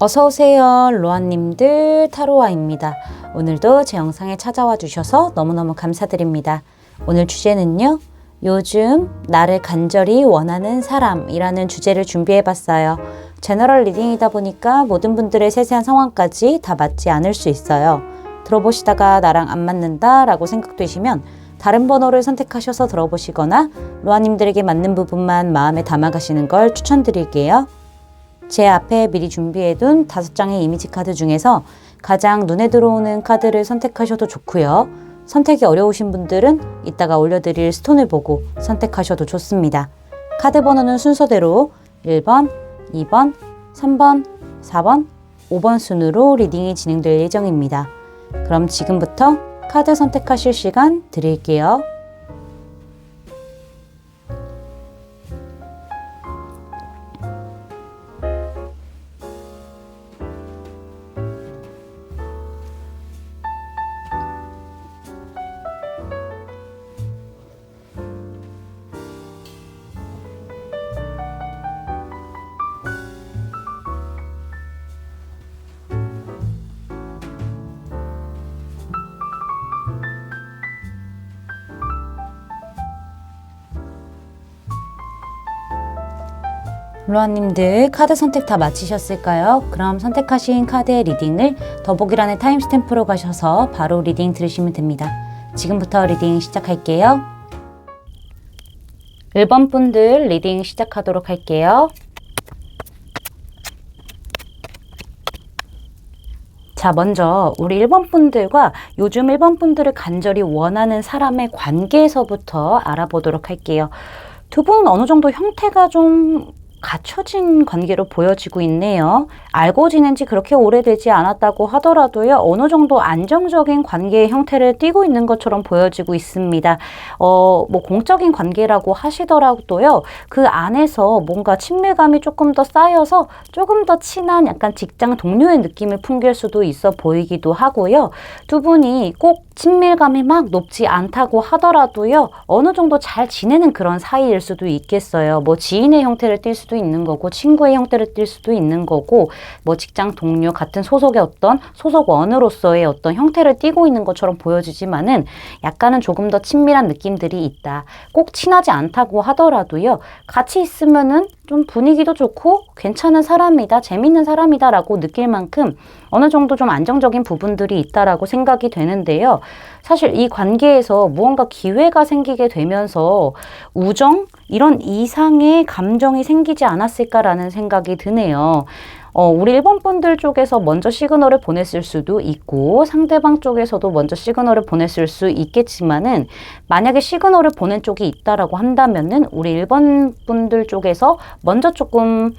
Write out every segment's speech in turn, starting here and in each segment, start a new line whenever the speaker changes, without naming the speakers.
어서오세요. 로아님들 타로아입니다. 오늘도 제 영상에 찾아와 주셔서 너무너무 감사드립니다. 오늘 주제는요. 요즘 나를 간절히 원하는 사람이라는 주제를 준비해봤어요. 제너럴 리딩이다 보니까 모든 분들의 세세한 상황까지 다 맞지 않을 수 있어요. 들어보시다가 나랑 안 맞는다 라고 생각되시면 다른 번호를 선택하셔서 들어보시거나 로아님들에게 맞는 부분만 마음에 담아가시는 걸 추천드릴게요. 제 앞에 미리 준비해둔 5장의 이미지 카드 중에서 가장 눈에 들어오는 카드를 선택하셔도 좋고요. 선택이 어려우신 분들은 이따가 올려드릴 스톤을 보고 선택하셔도 좋습니다. 카드 번호는 순서대로 1번, 2번, 3번, 4번, 5번 순으로 리딩이 진행될 예정입니다. 그럼 지금부터 카드 선택하실 시간 드릴게요. 로아님들 카드 선택 다 마치셨을까요? 그럼 선택하신 카드의 리딩을 더보기란의 타임스탬프로 가셔서 바로 리딩 들으시면 됩니다. 지금부터 리딩 시작할게요. 1번 분들 리딩 시작하도록 할게요. 자, 먼저 우리 1번 분들과 요즘 1번 분들을 간절히 원하는 사람의 관계에서부터 알아보도록 할게요. 두 분 어느 정도 형태가 좀 갖춰진 관계로 보여지고 있네요. 알고 지낸 지 그렇게 오래되지 않았다고 하더라도요. 어느 정도 안정적인 관계의 형태를 띠고 있는 것처럼 보여지고 있습니다. 공적인 관계라고 하시더라도요. 그 안에서 뭔가 친밀감이 조금 더 쌓여서 조금 더 친한 약간 직장 동료의 느낌을 풍길 수도 있어 보이기도 하고요. 두 분이 꼭 친밀감이 막 높지 않다고 하더라도요. 어느 정도 잘 지내는 그런 사이일 수도 있겠어요. 지인의 형태를 띌 수도 있는 거고 친구의 형태를 띌 수도 있는 거고 직장 동료 같은 소속의 어떤 소속원으로서의 어떤 형태를 띠고 있는 것처럼 보여지지만은 약간은 조금 더 친밀한 느낌들이 있다. 꼭 친하지 않다고 하더라도요. 같이 있으면은 좀 분위기도 좋고 괜찮은 사람이다, 재밌는 사람이다 라고 느낄 만큼 어느 정도 좀 안정적인 부분들이 있다라고 생각이 되는데요. 사실 이 관계에서 무언가 기회가 생기게 되면서 우정? 이런 이상의 감정이 생기지 않았을까라는 생각이 드네요. 우리 1번 분들 쪽에서 먼저 시그널을 보냈을 수도 있고 상대방 쪽에서도 먼저 시그널을 보냈을 수 있겠지만은 만약에 시그널을 보낸 쪽이 있다라고 한다면은 우리 1번 분들 쪽에서 먼저 조금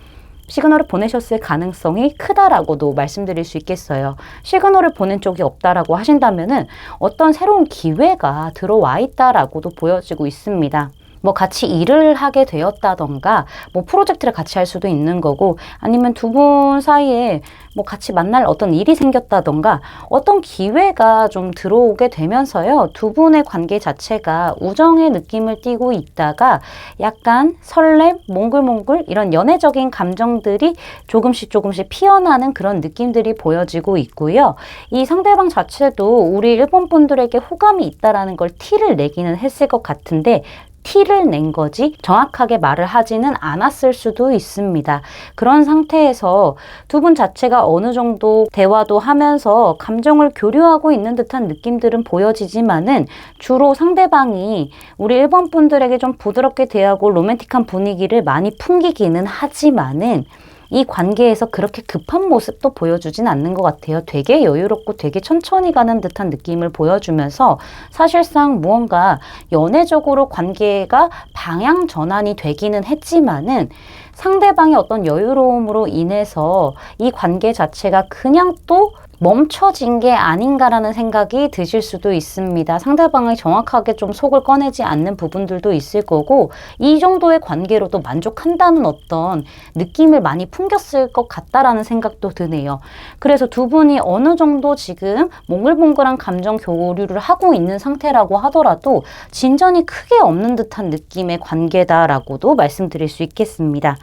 시그널을 보내셨을 가능성이 크다라고도 말씀드릴 수 있겠어요. 시그널을 보낸 쪽이 없다라고 하신다면은 어떤 새로운 기회가 들어와 있다라고도 보여지고 있습니다. 같이 일을 하게 되었다던가, 프로젝트를 같이 할 수도 있는 거고, 아니면 두 분 사이에 같이 만날 어떤 일이 생겼다던가, 어떤 기회가 좀 들어오게 되면서요, 두 분의 관계 자체가 우정의 느낌을 띠고 있다가 약간 설렘, 몽글몽글 이런 연애적인 감정들이 조금씩 피어나는 그런 느낌들이 보여지고 있고요. 이 상대방 자체도 우리 1번 분들에게 호감이 있다라는 걸 티를 내기는 했을 것 같은데, 티를 낸 거지 정확하게 말을 하지는 않았을 수도 있습니다. 그런 상태에서 두 분 자체가 어느 정도 대화도 하면서 감정을 교류하고 있는 듯한 느낌들은 보여지지만은 주로 상대방이 우리 1번 분들에게 좀 부드럽게 대하고 로맨틱한 분위기를 많이 풍기기는 하지만은 이 관계에서 그렇게 급한 모습도 보여주진 않는 것 같아요. 되게 여유롭고 되게 천천히 가는 듯한 느낌을 보여주면서 사실상 무언가 연애적으로 관계가 방향 전환이 되기는 했지만은 상대방의 어떤 여유로움으로 인해서 이 관계 자체가 그냥 또 멈춰진 게 아닌가라는 생각이 드실 수도 있습니다. 상대방이 정확하게 좀 속을 꺼내지 않는 부분들도 있을 거고 이 정도의 관계로도 만족한다는 어떤 느낌을 많이 풍겼을 것 같다라는 생각도 드네요. 그래서 두 분이 어느 정도 지금 몽글몽글한 감정 교류를 하고 있는 상태라고 하더라도 진전이 크게 없는 듯한 느낌의 관계다라고도 말씀드릴 수 있겠습니다.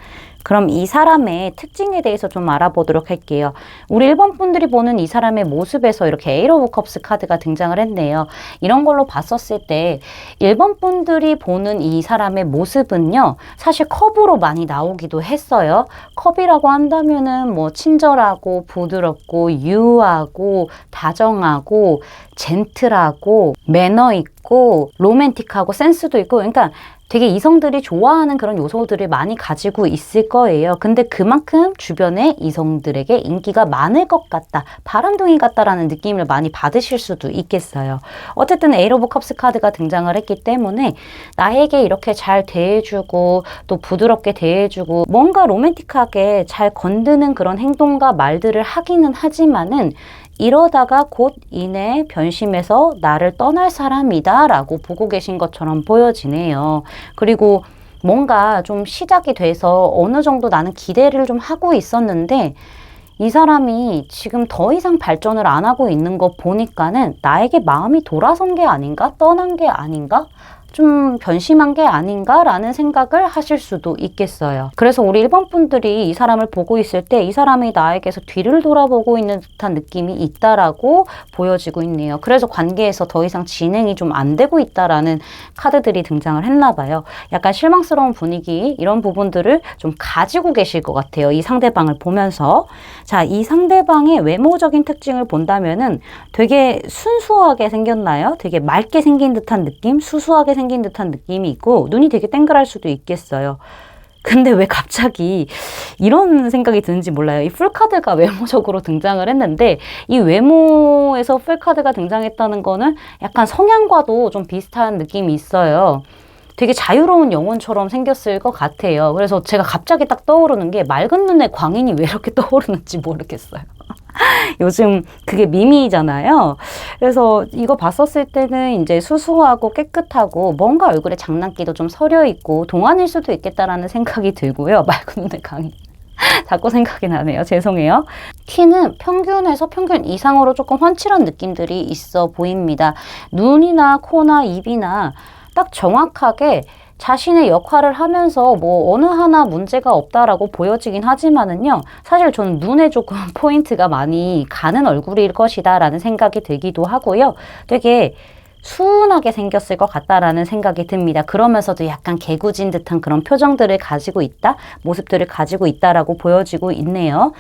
그럼 이 사람의 특징에 대해서 좀 알아보도록 할게요. 우리 1번 분들이 보는 이 사람의 모습에서 이렇게 에이트 오브 컵스 카드가 등장을 했네요. 이런 걸로 봤었을 때 1번 분들이 보는 이 사람의 모습은요. 사실 컵으로 많이 나오기도 했어요. 컵이라고 한다면은 뭐 친절하고 부드럽고 유하고 다정하고 젠틀하고 매너 있고 로맨틱하고 센스도 있고 그러니까 되게 이성들이 좋아하는 그런 요소들을 많이 가지고 있을 거예요. 근데 그만큼 주변에 이성들에게 인기가 많을 것 같다. 바람둥이 같다라는 느낌을 많이 받으실 수도 있겠어요. 어쨌든 에이트 오브 컵스 카드가 등장을 했기 때문에 나에게 이렇게 잘 대해주고 또 부드럽게 대해주고 뭔가 로맨틱하게 잘 건드는 그런 행동과 말들을 하기는 하지만은 이러다가 곧 이내 변심해서 나를 떠날 사람이다 라고 보고 계신 것처럼 보여지네요. 그리고 뭔가 좀 시작이 돼서 어느 정도 나는 기대를 좀 하고 있었는데 이 사람이 지금 더 이상 발전을 안 하고 있는 거 보니까는 나에게 마음이 돌아선 게 아닌가? 떠난 게 아닌가? 좀 변심한 게 아닌가라는 생각을 하실 수도 있겠어요. 그래서 우리 1번 분들이 이 사람을 보고 있을 때 이 사람이 나에게서 뒤를 돌아보고 있는 듯한 느낌이 있다라고 보여지고 있네요. 그래서 관계에서 더 이상 진행이 좀 안 되고 있다라는 카드들이 등장을 했나 봐요. 약간 실망스러운 분위기 이런 부분들을 좀 가지고 계실 것 같아요. 이 상대방을 보면서. 자, 이 상대방의 외모적인 특징을 본다면은 되게 순수하게 생겼나요? 되게 맑게 생긴 듯한 느낌? 수수하게 생긴 듯한 느낌이 있고 눈이 되게 땡글할 수도 있겠어요. 근데 왜 갑자기 이런 생각이 드는지 몰라요. 이 풀카드가 외모적으로 등장을 했는데 이 외모에서 풀카드가 등장했다는 거는 약간 성향과도 좀 비슷한 느낌이 있어요. 되게 자유로운 영혼처럼 생겼을 것 같아요. 그래서 제가 갑자기 딱 떠오르는 게 맑은 눈의 광인이 왜 이렇게 떠오르는지 모르겠어요. 요즘 그게 밈이잖아요. 그래서 이거 봤었을 때는 이제 수수하고 깨끗하고 뭔가 얼굴에 장난기도 좀 서려 있고 동안일 수도 있겠다라는 생각이 들고요. 맑은 눈의 광인. 자꾸 생각이 나네요. 죄송해요. 키는 평균에서 평균 이상으로 조금 훤칠한 느낌들이 있어 보입니다. 눈이나 코나 입이나 딱 정확하게 자신의 역할을 하면서 뭐 어느 하나 문제가 없다라고 보여지긴 하지만은요. 사실 저는 눈에 조금 포인트가 많이 가는 얼굴일 것이다 라는 생각이 들기도 하고요. 되게 순하게 생겼을 것 같다라는 생각이 듭니다. 그러면서도 약간 개구진 듯한 그런 표정들을 가지고 있다, 모습들을 가지고 있다라고 보여지고 있네요.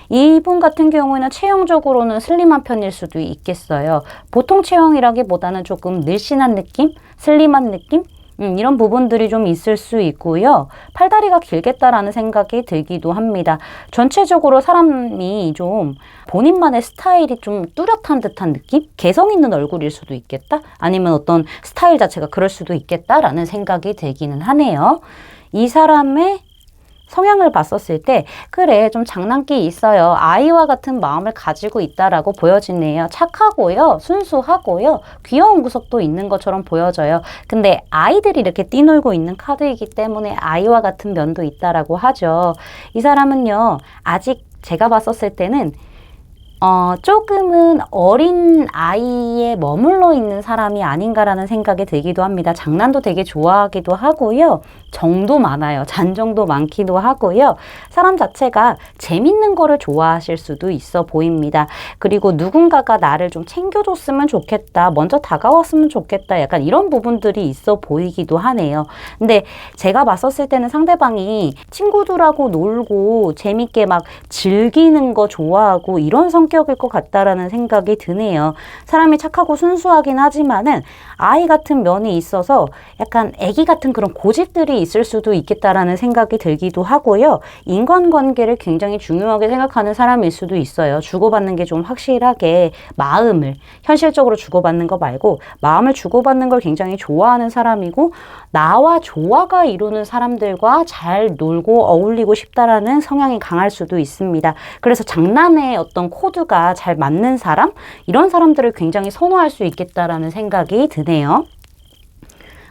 이분 같은 경우에는 체형적으로는 슬림한 편일 수도 있겠어요. 보통 체형이라기보다는 조금 늘씬한 느낌, 슬림한 느낌? 이런 부분들이 좀 있을 수 있고요. 팔다리가 길겠다라는 생각이 들기도 합니다. 전체적으로 사람이 좀 본인만의 스타일이 좀 뚜렷한 듯한 느낌? 개성 있는 얼굴일 수도 있겠다? 아니면 어떤 스타일 자체가 그럴 수도 있겠다라는 생각이 들기는 하네요. 이 사람의 성향을 봤었을 때 그래 좀 장난기 있어요. 아이와 같은 마음을 가지고 있다라고 보여지네요. 착하고요. 순수하고요. 귀여운 구석도 있는 것처럼 보여져요. 근데 아이들이 이렇게 뛰놀고 있는 카드이기 때문에 아이와 같은 면도 있다라고 하죠. 이 사람은요. 아직 제가 봤었을 때는 조금은 어린 아이에 머물러 있는 사람이 아닌가라는 생각이 들기도 합니다. 장난도 되게 좋아하기도 하고요. 정도 많아요. 잔정도 많기도 하고요. 사람 자체가 재밌는 거를 좋아하실 수도 있어 보입니다. 그리고 누군가가 나를 좀 챙겨줬으면 좋겠다. 먼저 다가왔으면 좋겠다. 약간 이런 부분들이 있어 보이기도 하네요. 근데 제가 봤었을 때는 상대방이 친구들하고 놀고 재밌게 막 즐기는 거 좋아하고 이런 성격일 것 같다라는 생각이 드네요. 사람이 착하고 순수하긴 하지만은 아이 같은 면이 있어서 약간 애기 같은 그런 고집들이 있을 수도 있겠다라는 생각이 들기도 하고요. 인간관계를 굉장히 중요하게 생각하는 사람일 수도 있어요. 주고받는 게 좀 확실하게 마음을 현실적으로 주고받는 거 말고 마음을 주고받는 걸 굉장히 좋아하는 사람이고 나와 조화가 이루는 사람들과 잘 놀고 어울리고 싶다라는 성향이 강할 수도 있습니다. 그래서 장난의 어떤 코드가 잘 맞는 사람? 이런 사람들을 굉장히 선호할 수 있겠다라는 생각이 드네요.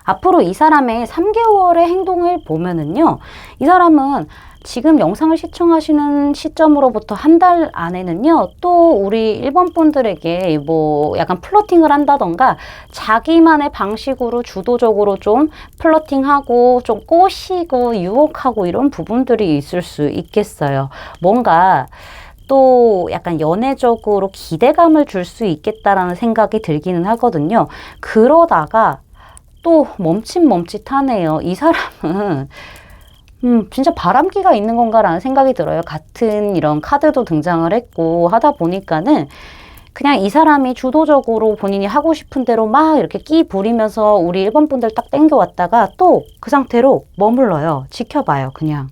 앞으로 이 사람의 3개월의 행동을 보면은요. 이 사람은 지금 영상을 시청하시는 시점으로부터 한 달 안에는요, 또 우리 1번 분들에게 뭐 약간 플러팅을 한다던가 자기만의 방식으로 주도적으로 좀 플러팅하고 좀 꼬시고 유혹하고 이런 부분들이 있을 수 있겠어요. 뭔가 또 약간 연애적으로 기대감을 줄 수 있겠다라는 생각이 들기는 하거든요. 그러다가 또 멈칫멈칫하네요. 이 사람은 진짜 바람기가 있는 건가라는 생각이 들어요. 같은 이런 카드도 등장을 했고 하다 보니까는 그냥 이 사람이 주도적으로 본인이 하고 싶은 대로 막 이렇게 끼 부리면서 우리 1번 분들 딱 땡겨왔다가 또 그 상태로 머물러요. 지켜봐요, 그냥.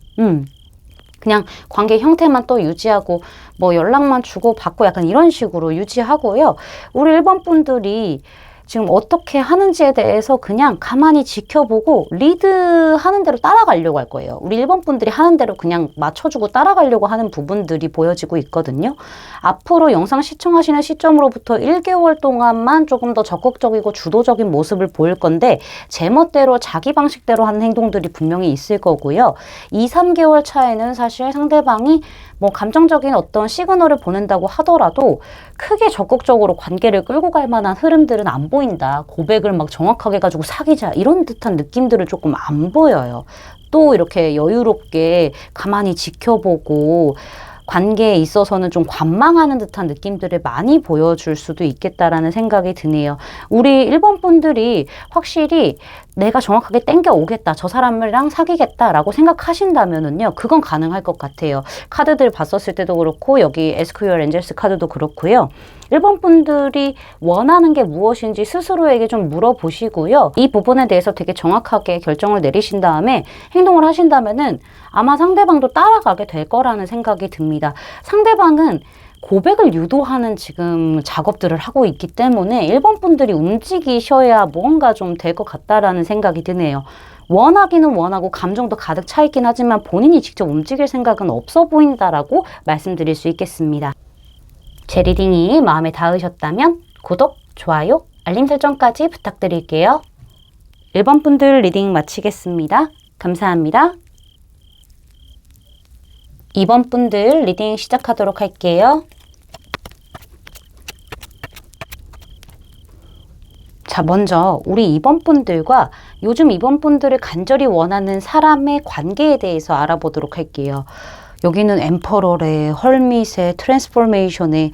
그냥 관계 형태만 또 유지하고 뭐 연락만 주고 받고 약간 이런 식으로 유지하고요. 우리 1번 분들이 지금 어떻게 하는지에 대해서 그냥 가만히 지켜보고 리드하는 대로 따라가려고 할 거예요. 우리 1번 분들이 하는 대로 그냥 맞춰주고 따라가려고 하는 부분들이 보여지고 있거든요. 앞으로 영상 시청하시는 시점으로부터 1개월 동안만 조금 더 적극적이고 주도적인 모습을 보일 건데 제멋대로 자기 방식대로 하는 행동들이 분명히 있을 거고요. 2, 3개월 차에는 사실 상대방이 뭐 감정적인 어떤 시그널을 보낸다고 하더라도 크게 적극적으로 관계를 끌고 갈 만한 흐름들은 안 보인다. 고백을 막 정확하게 가지고 사귀자 이런 듯한 느낌들을 조금 안 보여요. 또 이렇게 여유롭게 가만히 지켜보고 관계에 있어서는 좀 관망하는 듯한 느낌들을 많이 보여줄 수도 있겠다라는 생각이 드네요. 우리 1번 분들이 확실히 내가 정확하게 땡겨오겠다, 저 사람이랑 사귀겠다라고 생각하신다면은요, 그건 가능할 것 같아요. 카드들 봤었을 때도 그렇고 여기 SQL 엔젤스 카드도 그렇고요. 1번 분들이 원하는 게 무엇인지 스스로에게 좀 물어보시고요. 이 부분에 대해서 되게 정확하게 결정을 내리신 다음에 행동을 하신다면은 아마 상대방도 따라가게 될 거라는 생각이 듭니다. 상대방은 고백을 유도하는 지금 작업들을 하고 있기 때문에 1번 분들이 움직이셔야 뭔가 좀 될 것 같다라는 생각이 드네요. 원하기는 원하고 감정도 가득 차 있긴 하지만 본인이 직접 움직일 생각은 없어 보인다라고 말씀드릴 수 있겠습니다. 제 리딩이 마음에 닿으셨다면 구독, 좋아요, 알림 설정까지 부탁드릴게요. 1번 분들 리딩 마치겠습니다. 감사합니다. 2번 분들 리딩 시작하도록 할게요. 자, 먼저 우리 2번 분들과 요즘 2번 분들을 간절히 원하는 사람의 관계에 대해서 알아보도록 할게요. 여기는 엠퍼럴의 헐밋의 트랜스포메이션의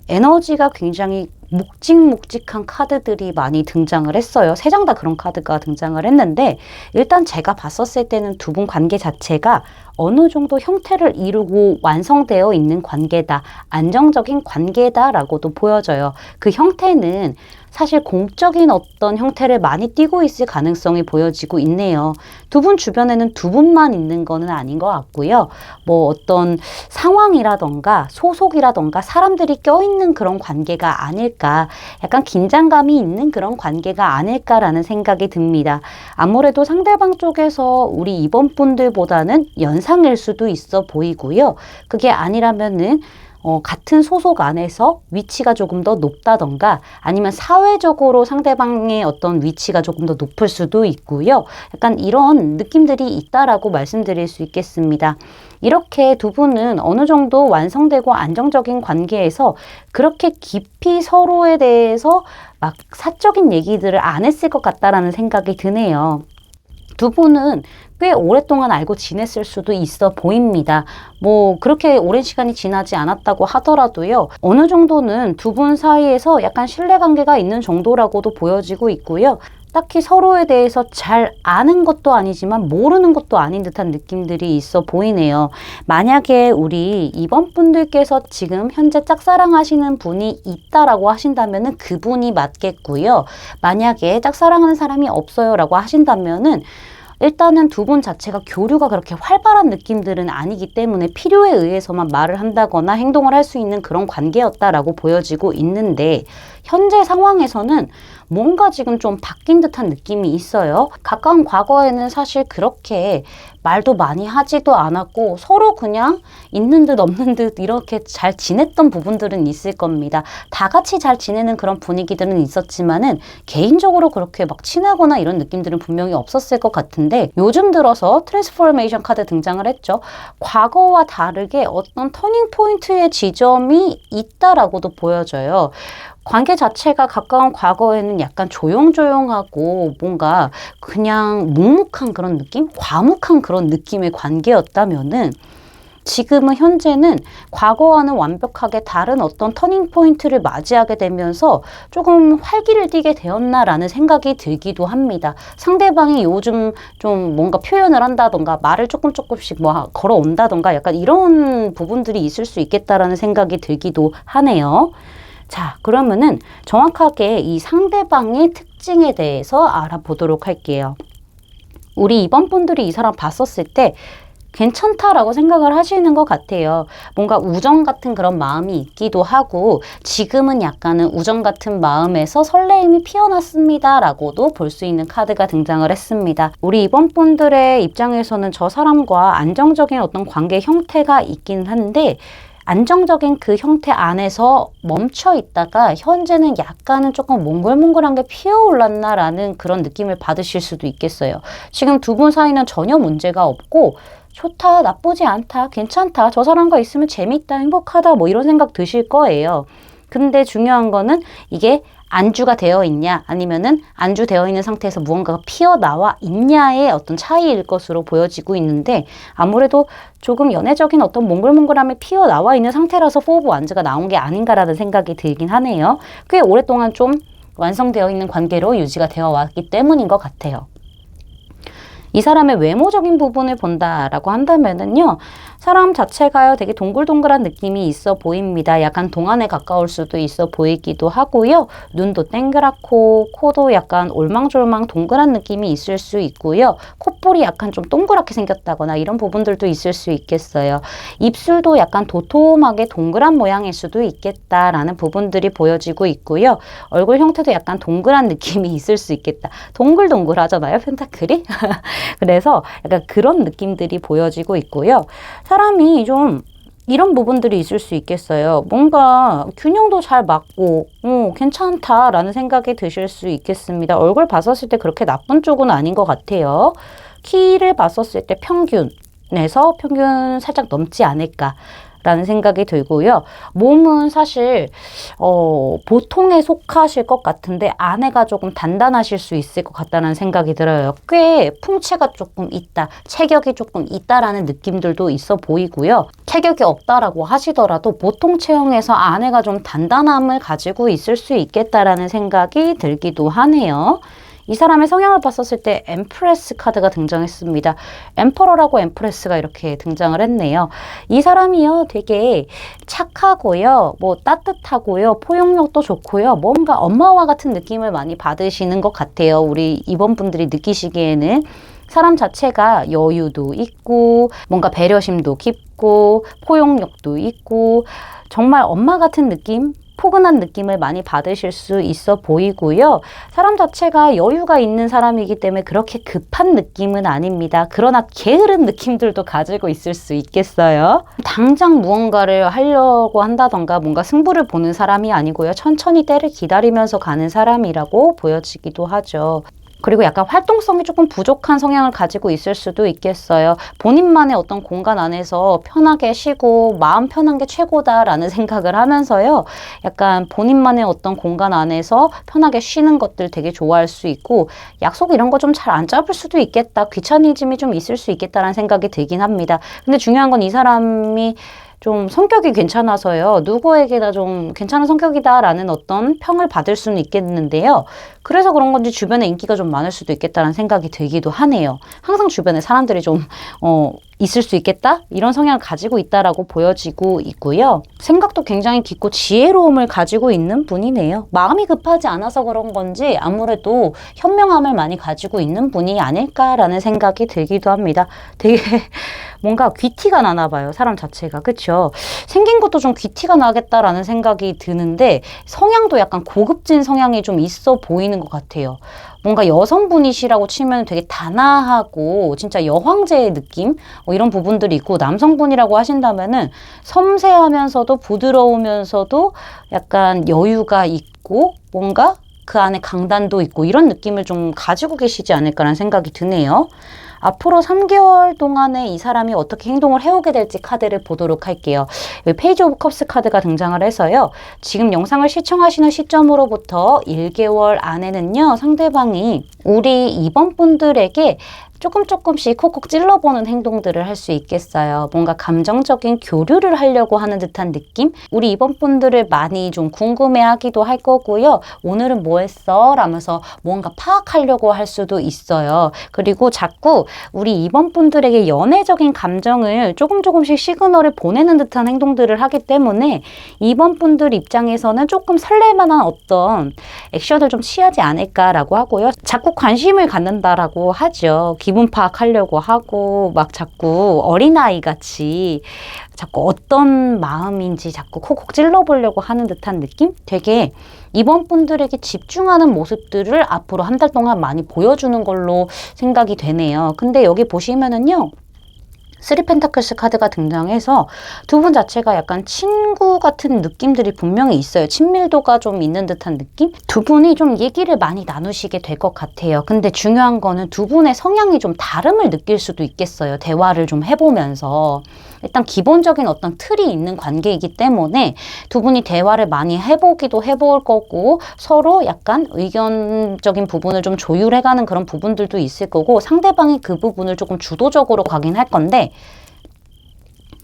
에너지가 굉장히 묵직묵직한 카드들이 많이 등장을 했어요. 3장 다 그런 카드가 등장을 했는데 일단 제가 봤었을 때는 두 분 관계 자체가 어느 정도 형태를 이루고 완성되어 있는 관계다. 안정적인 관계다라고도 보여져요. 그 형태는 사실 공적인 어떤 형태를 많이 띠고 있을 가능성이 보여지고 있네요. 두 분 주변에는 두 분만 있는 거는 아닌 것 같고요. 뭐 어떤 상황이라던가 소속이라던가 사람들이 껴있는 그런 관계가 아닐까. 약간 긴장감이 있는 그런 관계가 아닐까라는 생각이 듭니다. 아무래도 상대방 쪽에서 우리 2번 분들보다는 연상일 수도 있어 보이고요. 그게 아니라면은 같은 소속 안에서 위치가 조금 더 높다던가 아니면 사회적으로 상대방의 어떤 위치가 조금 더 높을 수도 있고요. 약간 이런 느낌들이 있다라고 말씀드릴 수 있겠습니다. 이렇게 두 분은 어느 정도 완성되고 안정적인 관계에서 그렇게 깊이 서로에 대해서 막 사적인 얘기들을 안 했을 것 같다라는 생각이 드네요. 두 분은 꽤 오랫동안 알고 지냈을 수도 있어 보입니다. 뭐 그렇게 오랜 시간이 지나지 않았다고 하더라도요. 어느 정도는 두 분 사이에서 약간 신뢰관계가 있는 정도라고도 보여지고 있고요. 딱히 서로에 대해서 잘 아는 것도 아니지만 모르는 것도 아닌 듯한 느낌들이 있어 보이네요. 만약에 우리 2번 분들께서 지금 현재 짝사랑하시는 분이 있다라고 하신다면은 그분이 맞겠고요. 만약에 짝사랑하는 사람이 없어요 라고 하신다면은 일단은 두 분 자체가 교류가 그렇게 활발한 느낌들은 아니기 때문에 필요에 의해서만 말을 한다거나 행동을 할 수 있는 그런 관계였다라고 보여지고 있는데 현재 상황에서는 뭔가 지금 좀 바뀐 듯한 느낌이 있어요. 가까운 과거에는 사실 그렇게 말도 많이 하지도 않았고 서로 그냥 있는 듯 없는 듯 이렇게 잘 지냈던 부분들은 있을 겁니다. 다 같이 잘 지내는 그런 분위기들은 있었지만은 개인적으로 그렇게 막 친하거나 이런 느낌들은 분명히 없었을 것 같은데 요즘 들어서 트랜스포메이션 카드 등장을 했죠. 과거와 다르게 어떤 터닝 포인트의 지점이 있다라고도 보여져요. 관계 자체가 가까운 과거에는 약간 조용조용하고 뭔가 그냥 묵묵한 그런 느낌? 과묵한 그런 느낌의 관계였다면은 지금은 현재는 과거와는 완벽하게 다른 어떤 터닝 포인트를 맞이하게 되면서 조금 활기를 띠게 되었나라는 생각이 들기도 합니다. 상대방이 요즘 좀 뭔가 표현을 한다던가 말을 조금씩 뭐 걸어온다던가 약간 이런 부분들이 있을 수 있겠다라는 생각이 들기도 하네요. 자, 그러면은 정확하게 이 상대방의 특징에 대해서 알아보도록 할게요. 우리 2번 분들이 이 사람 봤었을 때 괜찮다라고 생각을 하시는 것 같아요. 뭔가 우정 같은 그런 마음이 있기도 하고 지금은 약간은 우정 같은 마음에서 설레임이 피어났습니다 라고도 볼 수 있는 카드가 등장을 했습니다. 우리 2번 분들의 입장에서는 저 사람과 안정적인 어떤 관계 형태가 있긴 한데 안정적인 그 형태 안에서 멈춰 있다가 현재는 약간은 조금 몽글몽글한 게 피어올랐나라는 그런 느낌을 받으실 수도 있겠어요. 지금 두 분 사이는 전혀 문제가 없고 좋다, 나쁘지 않다, 괜찮다, 저 사람과 있으면 재밌다, 행복하다 뭐 이런 생각 드실 거예요. 근데 중요한 거는 이게 안주가 되어 있냐 아니면은 안주되어 있는 상태에서 무언가가 피어나와 있냐의 어떤 차이일 것으로 보여지고 있는데 아무래도 조금 연애적인 어떤 몽글몽글함이 피어나와 있는 상태라서 4 오브 완즈가 나온 게 아닌가라는 생각이 들긴 하네요. 꽤 오랫동안 좀 완성되어 있는 관계로 유지가 되어 왔기 때문인 것 같아요. 이 사람의 외모적인 부분을 본다라고 한다면은요. 사람 자체가요 되게 동글동글한 느낌이 있어 보입니다. 약간 동안에 가까울 수도 있어 보이기도 하고요. 눈도 땡그랗고 코도 약간 올망졸망 동그란 느낌이 있을 수 있고요. 콧볼이 약간 좀 동그랗게 생겼다거나 이런 부분들도 있을 수 있겠어요. 입술도 약간 도톰하게 동그란 모양일 수도 있겠다라는 부분들이 보여지고 있고요. 얼굴 형태도 약간 동그란 느낌이 있을 수 있겠다. 동글동글하잖아요, 펜타클이? 그래서 약간 그런 느낌들이 보여지고 있고요. 사람이 좀 이런 부분들이 있을 수 있겠어요. 뭔가 균형도 잘 맞고 괜찮다라는 생각이 드실 수 있겠습니다. 얼굴 봤었을 때 그렇게 나쁜 쪽은 아닌 것 같아요. 키를 봤었을 때 평균에서 평균 살짝 넘지 않을까 라는 생각이 들고요. 몸은 사실 보통에 속하실 것 같은데 안에가 조금 단단하실 수 있을 것 같다는 생각이 들어요. 꽤 풍채가 조금 있다, 체격이 조금 있다라는 느낌들도 있어 보이고요. 체격이 없다라고 하시더라도 보통 체형에서 안에가 좀 단단함을 가지고 있을 수 있겠다라는 생각이 들기도 하네요. 이 사람의 성향을 봤었을 때 엠프레스 카드가 등장했습니다. 엠퍼러라고 엠프레스가 이렇게 등장을 했네요. 이 사람이요 되게 착하고요, 뭐 따뜻하고요, 포용력도 좋고요, 뭔가 엄마와 같은 느낌을 많이 받으시는 것 같아요. 우리 이번 분들이 느끼시기에는 사람 자체가 여유도 있고 뭔가 배려심도 깊고 포용력도 있고 정말 엄마 같은 느낌? 포근한 느낌을 많이 받으실 수 있어 보이고요. 사람 자체가 여유가 있는 사람이기 때문에 그렇게 급한 느낌은 아닙니다. 그러나 게으른 느낌들도 가지고 있을 수 있겠어요. 당장 무언가를 하려고 한다던가 뭔가 승부를 보는 사람이 아니고요. 천천히 때를 기다리면서 가는 사람이라고 보여지기도 하죠. 그리고 약간 활동성이 조금 부족한 성향을 가지고 있을 수도 있겠어요. 본인만의 어떤 공간 안에서 편하게 쉬고 마음 편한 게 최고다라는 생각을 하면서요. 약간 본인만의 어떤 공간 안에서 편하게 쉬는 것들 되게 좋아할 수 있고 약속 이런 거 좀 잘 안 잡을 수도 있겠다. 귀차니즘이 좀 있을 수 있겠다라는 생각이 들긴 합니다. 근데 중요한 건 이 사람이 좀 성격이 괜찮아서요. 누구에게나 좀 괜찮은 성격이다라는 어떤 평을 받을 수는 있겠는데요. 그래서 그런 건지 주변에 인기가 좀 많을 수도 있겠다는 생각이 들기도 하네요. 항상 주변에 사람들이 좀 있을 수 있겠다? 이런 성향을 가지고 있다라고 보여지고 있고요. 생각도 굉장히 깊고 지혜로움을 가지고 있는 분이네요. 마음이 급하지 않아서 그런 건지 아무래도 현명함을 많이 가지고 있는 분이 아닐까라는 생각이 들기도 합니다. 되게 뭔가 귀티가 나나 봐요. 사람 자체가. 그쵸? 생긴 것도 좀 귀티가 나겠다라는 생각이 드는데 성향도 약간 고급진 성향이 좀 있어 보이는 것 같아요. 뭔가 여성분이시라고 치면 되게 단아하고 진짜 여황제의 느낌? 이런 부분들이 있고, 남성분이라고 하신다면은 섬세하면서도 부드러우면서도 약간 여유가 있고 뭔가 그 안에 강단도 있고 이런 느낌을 좀 가지고 계시지 않을까라는 생각이 드네요. 앞으로 3개월 동안에 이 사람이 어떻게 행동을 해오게 될지 카드를 보도록 할게요. 여기 페이지 오브 컵스 카드가 등장을 해서요. 지금 영상을 시청하시는 시점으로부터 1개월 안에는요. 상대방이 우리 2번 분들에게 조금씩 콕콕 찔러보는 행동들을 할 수 있겠어요. 뭔가 감정적인 교류를 하려고 하는 듯한 느낌? 우리 이번 분들을 많이 좀 궁금해하기도 할 거고요. 오늘은 뭐 했어? 라면서 뭔가 파악하려고 할 수도 있어요. 그리고 자꾸 우리 이번 분들에게 연애적인 감정을 조금씩 시그널을 보내는 듯한 행동들을 하기 때문에 이번 분들 입장에서는 조금 설렐만한 어떤 액션을 좀 취하지 않을까라고 하고요. 자꾸 관심을 갖는다라고 하죠. 기분 파악하려고 하고 막 자꾸 어린아이 같이 자꾸 어떤 마음인지 자꾸 콕콕 찔러보려고 하는 듯한 느낌? 되게 이번 분들에게 집중하는 모습들을 앞으로 한 달 동안 많이 보여주는 걸로 생각이 되네요. 근데 여기 보시면은요. 3 펜타클스 카드가 등장해서 두 분 자체가 약간 친구 같은 느낌들이 분명히 있어요. 친밀도가 좀 있는 듯한 느낌? 두 분이 좀 얘기를 많이 나누시게 될 것 같아요. 근데 중요한 거는 두 분의 성향이 좀 다름을 느낄 수도 있겠어요. 대화를 좀 해보면서. 일단 기본적인 어떤 틀이 있는 관계이기 때문에 두 분이 대화를 많이 해보기도 해볼 거고 서로 약간 의견적인 부분을 좀 조율해가는 그런 부분들도 있을 거고 상대방이 그 부분을 조금 주도적으로 가긴 할 건데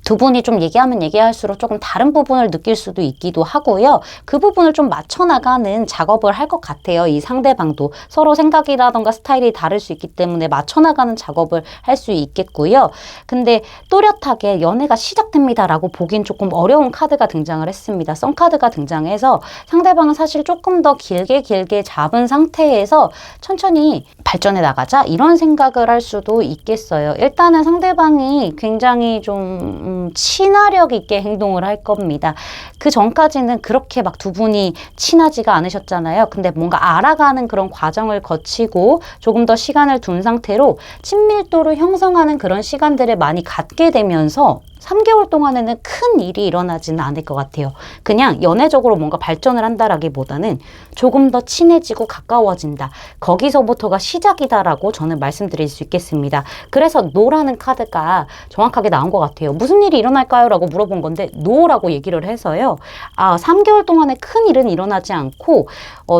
두 분이 좀 얘기하면 얘기할수록 조금 다른 부분을 느낄 수도 있기도 하고요. 그 부분을 좀 맞춰나가는 작업을 할 것 같아요. 이 상대방도 서로 생각이라던가 스타일이 다를 수 있기 때문에 맞춰나가는 작업을 할 수 있겠고요. 근데 또렷하게 연애가 시작됩니다라고 보긴 조금 어려운 카드가 등장을 했습니다. 썬카드가 등장해서 상대방은 사실 조금 더 길게 잡은 상태에서 천천히 발전해 나가자 이런 생각을 할 수도 있겠어요. 일단은 상대방이 굉장히 좀 친화력 있게 행동을 할 겁니다. 그 전까지는 그렇게 막 두 분이 친하지가 않으셨잖아요. 근데 뭔가 알아가는 그런 과정을 거치고 조금 더 시간을 둔 상태로 친밀도를 형성하는 그런 시간들을 많이 갖게 되면서 3개월 동안에는 큰 일이 일어나지는 않을 것 같아요. 그냥 연애적으로 뭔가 발전을 한다라기보다는 조금 더 친해지고 가까워진다. 거기서부터가 시작이다라고 저는 말씀드릴 수 있겠습니다. 그래서 노라는 카드가 정확하게 나온 것 같아요. 무슨 일이 일어날까요? 라고 물어본 건데 노라고 얘기를 해서요. 3개월 동안에 큰 일은 일어나지 않고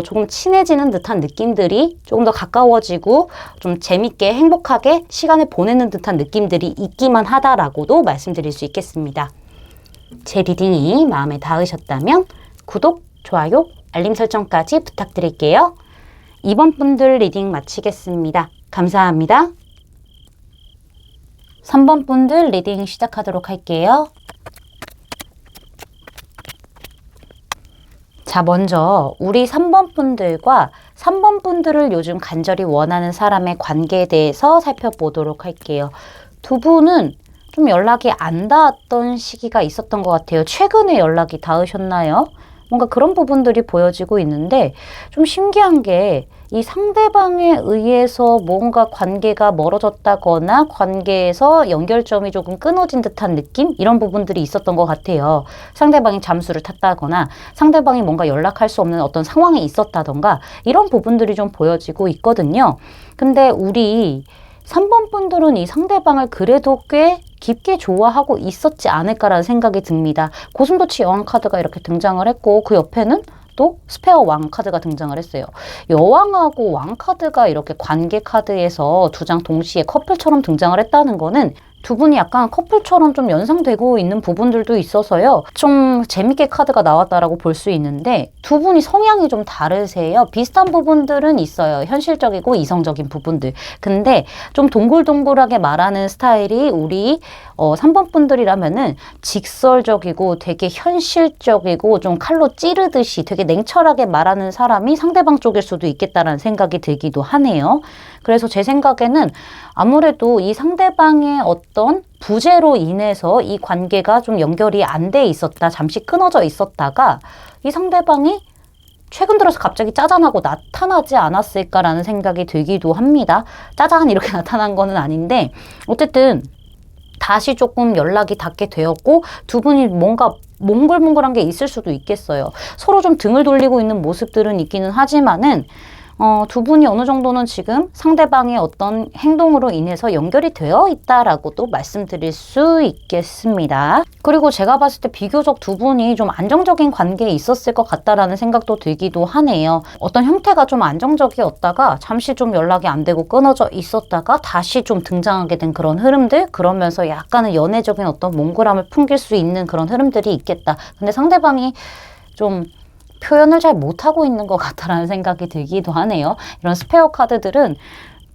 조금 친해지는 듯한 느낌들이 조금 더 가까워지고 좀 재밌게 행복하게 시간을 보내는 듯한 느낌들이 있기만 하다라고도 말씀드릴 수 있겠습니다. 제 리딩이 마음에 닿으셨다면 구독, 좋아요, 알림 설정까지 부탁드릴게요. 2번 분들 리딩 마치겠습니다. 감사합니다. 3번 분들 리딩 시작하도록 할게요. 자, 먼저 우리 3번 분들과 3번 분들을 요즘 간절히 원하는 사람의 관계에 대해서 살펴보도록 할게요. 두 분은 좀 연락이 안 닿았던 시기가 있었던 것 같아요. 최근에 연락이 닿으셨나요? 뭔가 그런 부분들이 보여지고 있는데 좀 신기한 게 이 상대방에 의해서 뭔가 관계가 멀어졌다거나 관계에서 연결점이 조금 끊어진 듯한 느낌? 이런 부분들이 있었던 것 같아요. 상대방이 잠수를 탔다거나 상대방이 뭔가 연락할 수 없는 어떤 상황이 있었다던가 이런 부분들이 좀 보여지고 있거든요. 근데 우리 3번 분들은 이 상대방을 그래도 꽤 깊게 좋아하고 있었지 않을까라는 생각이 듭니다. 고슴도치 여왕 카드가 이렇게 등장을 했고 그 옆에는 또 스페어 왕 카드가 등장을 했어요. 여왕하고 왕 카드가 이렇게 관계 카드에서 두 장 동시에 커플처럼 등장을 했다는 거는 두 분이 약간 커플처럼 좀 연상되고 있는 부분들도 있어서요. 좀 재밌게 카드가 나왔다라고 볼 수 있는데 두 분이 성향이 좀 다르세요. 비슷한 부분들은 있어요. 현실적이고 이성적인 부분들. 근데 좀 동글동글하게 말하는 스타일이 우리 3번 분들이라면은 직설적이고 되게 현실적이고 좀 칼로 찌르듯이 되게 냉철하게 말하는 사람이 상대방 쪽일 수도 있겠다라는 생각이 들기도 하네요. 그래서 제 생각에는 아무래도 이 상대방의 어떤 부재로 인해서 이 관계가 좀 연결이 안 돼 있었다, 잠시 끊어져 있었다가 이 상대방이 최근 들어서 갑자기 짜잔하고 나타나지 않았을까라는 생각이 들기도 합니다. 짜잔 이렇게 나타난 거는 아닌데 어쨌든 다시 조금 연락이 닿게 되었고 두 분이 뭔가 몽글몽글한 게 있을 수도 있겠어요. 서로 좀 등을 돌리고 있는 모습들은 있기는 하지만은 두 분이 어느 정도는 지금 상대방의 어떤 행동으로 인해서 연결이 되어 있다라고도 말씀드릴 수 있겠습니다. 그리고 제가 봤을 때 비교적 두 분이 좀 안정적인 관계에 있었을 것 같다라는 생각도 들기도 하네요. 어떤 형태가 좀 안정적이었다가 잠시 좀 연락이 안 되고 끊어져 있었다가 다시 좀 등장하게 된 그런 흐름들, 그러면서 약간은 연애적인 어떤 몽골함을 풍길 수 있는 그런 흐름들이 있겠다. 근데 상대방이 좀 표현을 잘 못하고 있는 것 같다라는 생각이 들기도 하네요. 이런 스페어 카드들은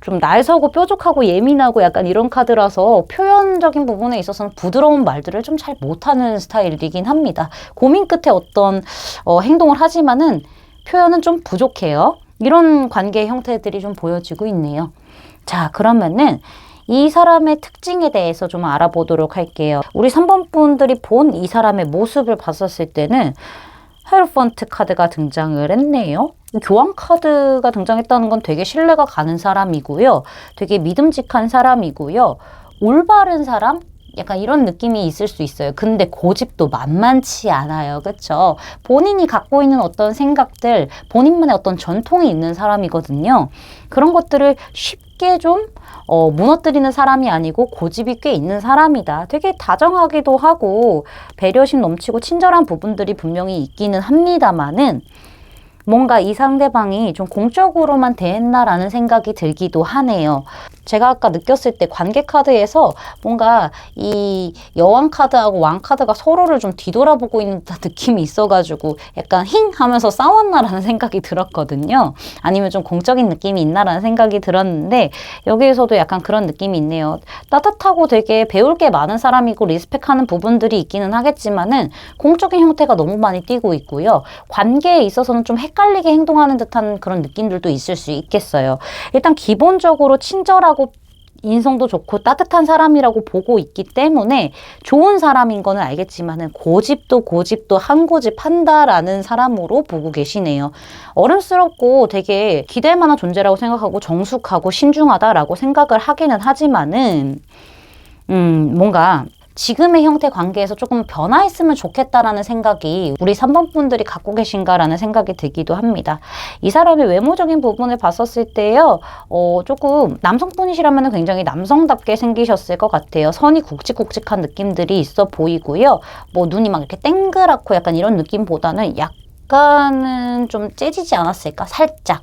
좀 날서고 뾰족하고 예민하고 약간 이런 카드라서 표현적인 부분에 있어서는 부드러운 말들을 좀 잘 못하는 스타일이긴 합니다. 고민 끝에 어떤 행동을 하지만은 표현은 좀 부족해요. 이런 관계 형태들이 좀 보여지고 있네요. 자, 그러면은 이 사람의 특징에 대해서 좀 알아보도록 할게요. 우리 3번 분들이 본 이 사람의 모습을 봤었을 때는 헤르펀트 카드가 등장을 했네요. 교황 카드가 등장했다는 건 되게 신뢰가 가는 사람이고요. 되게 믿음직한 사람이고요. 올바른 사람? 약간 이런 느낌이 있을 수 있어요. 근데 고집도 만만치 않아요. 그렇죠? 본인이 갖고 있는 어떤 생각들, 본인만의 어떤 전통이 있는 사람이거든요. 그런 것들을 쉽게 좀 무너뜨리는 사람이 아니고 고집이 꽤 있는 사람이다. 되게 다정하기도 하고 배려심 넘치고 친절한 부분들이 분명히 있기는 합니다만은 뭔가 이 상대방이 좀 공적으로만 대했나라는 생각이 들기도 하네요. 제가 아까 느꼈을 때 관계 카드에서 뭔가 이 여왕 카드하고 왕 카드가 서로를 좀 뒤돌아보고 있는 느낌이 있어가지고 약간 힝 하면서 싸웠나라는 생각이 들었거든요. 아니면 좀 공적인 느낌이 있나라는 생각이 들었는데 여기에서도 약간 그런 느낌이 있네요. 따뜻하고 되게 배울 게 많은 사람이고 리스펙하는 부분들이 있기는 하겠지만은 공적인 형태가 너무 많이 띄고 있고요. 관계에 있어서는 좀 헷갈리게 행동하는 듯한 그런 느낌들도 있을 수 있겠어요. 일단 기본적으로 친절하고 인성도 좋고 따뜻한 사람이라고 보고 있기 때문에 좋은 사람인 거는 알겠지만은 고집도 한 고집 한다라는 사람으로 보고 계시네요. 어른스럽고 되게 기댈 만한 존재라고 생각하고 정숙하고 신중하다라고 생각을 하기는 하지만은 뭔가 지금의 형태 관계에서 조금 변화했으면 좋겠다라는 생각이 우리 3번 분들이 갖고 계신가라는 생각이 들기도 합니다. 이 사람의 외모적인 부분을 봤었을 때요, 조금 남성분이시라면 굉장히 남성답게 생기셨을 것 같아요. 선이 굵직굵직한 느낌들이 있어 보이고요. 뭐 눈이 막 이렇게 땡그랗고 약간 이런 느낌보다는 약간은 좀 째지지 않았을까? 살짝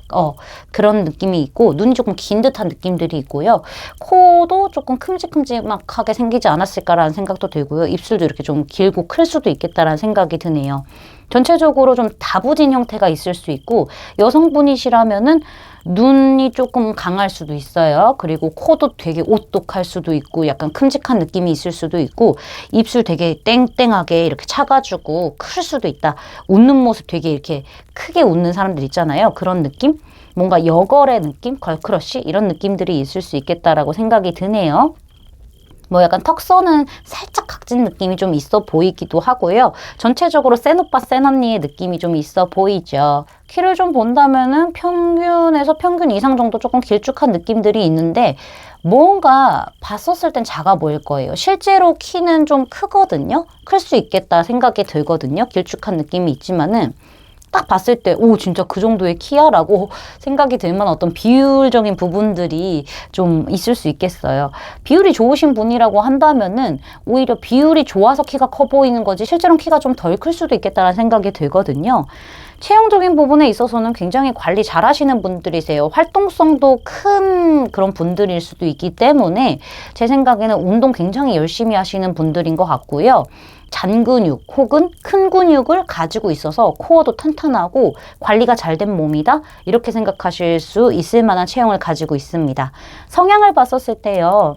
그런 느낌이 있고 눈이 조금 긴 듯한 느낌들이 있고요. 코도 조금 큼직큼직하게 생기지 않았을까라는 생각도 들고요. 입술도 이렇게 좀 길고 클 수도 있겠다라는 생각이 드네요. 전체적으로 좀 다부진 형태가 있을 수 있고 여성분이시라면은 눈이 조금 강할 수도 있어요. 그리고 코도 되게 오똑할 수도 있고 약간 큼직한 느낌이 있을 수도 있고 입술 되게 땡땡하게 이렇게 차가지고 클 수도 있다. 웃는 모습 되게 이렇게 크게 웃는 사람들 있잖아요. 그런 느낌? 뭔가 여걸의 느낌? 걸크러쉬? 이런 느낌들이 있을 수 있겠다라고 생각이 드네요. 뭐 약간 턱선은 살짝 각진 느낌이 좀 있어 보이기도 하고요. 전체적으로 센 오빠 센 언니의 느낌이 좀 있어 보이죠. 키를 좀 본다면은 평균에서 평균 이상 정도 조금 길쭉한 느낌들이 있는데 뭔가 봤었을 땐 작아 보일 거예요. 실제로 키는 좀 크거든요. 클 수 있겠다 생각이 들거든요. 길쭉한 느낌이 있지만은 딱 봤을 때 오 진짜 그 정도의 키야? 라고 생각이 들 만한 어떤 비율적인 부분들이 좀 있을 수 있겠어요. 비율이 좋으신 분이라고 한다면은 오히려 비율이 좋아서 키가 커 보이는 거지 실제로는 키가 좀 덜 클 수도 있겠다는 생각이 들거든요. 체형적인 부분에 있어서는 굉장히 관리 잘 하시는 분들이세요. 활동성도 큰 그런 분들일 수도 있기 때문에 제 생각에는 운동 굉장히 열심히 하시는 분들인 것 같고요. 잔근육 혹은 큰 근육을 가지고 있어서 코어도 탄탄하고 관리가 잘 된 몸이다 이렇게 생각하실 수 있을 만한 체형을 가지고 있습니다. 성향을 봤었을 때요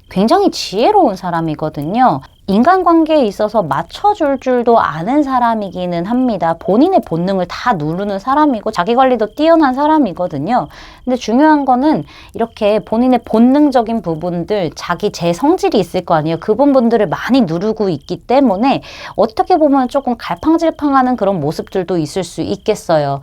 굉장히 지혜로운 사람이거든요. 인간관계에 있어서 맞춰줄 줄도 아는 사람이기는 합니다. 본인의 본능을 다 누르는 사람이고 자기 관리도 뛰어난 사람이거든요. 근데 중요한 거는 이렇게 본인의 본능적인 부분들, 자기 제 성질이 있을 거 아니에요. 그 부분들을 많이 누르고 있기 때문에 어떻게 보면 조금 갈팡질팡하는 그런 모습들도 있을 수 있겠어요.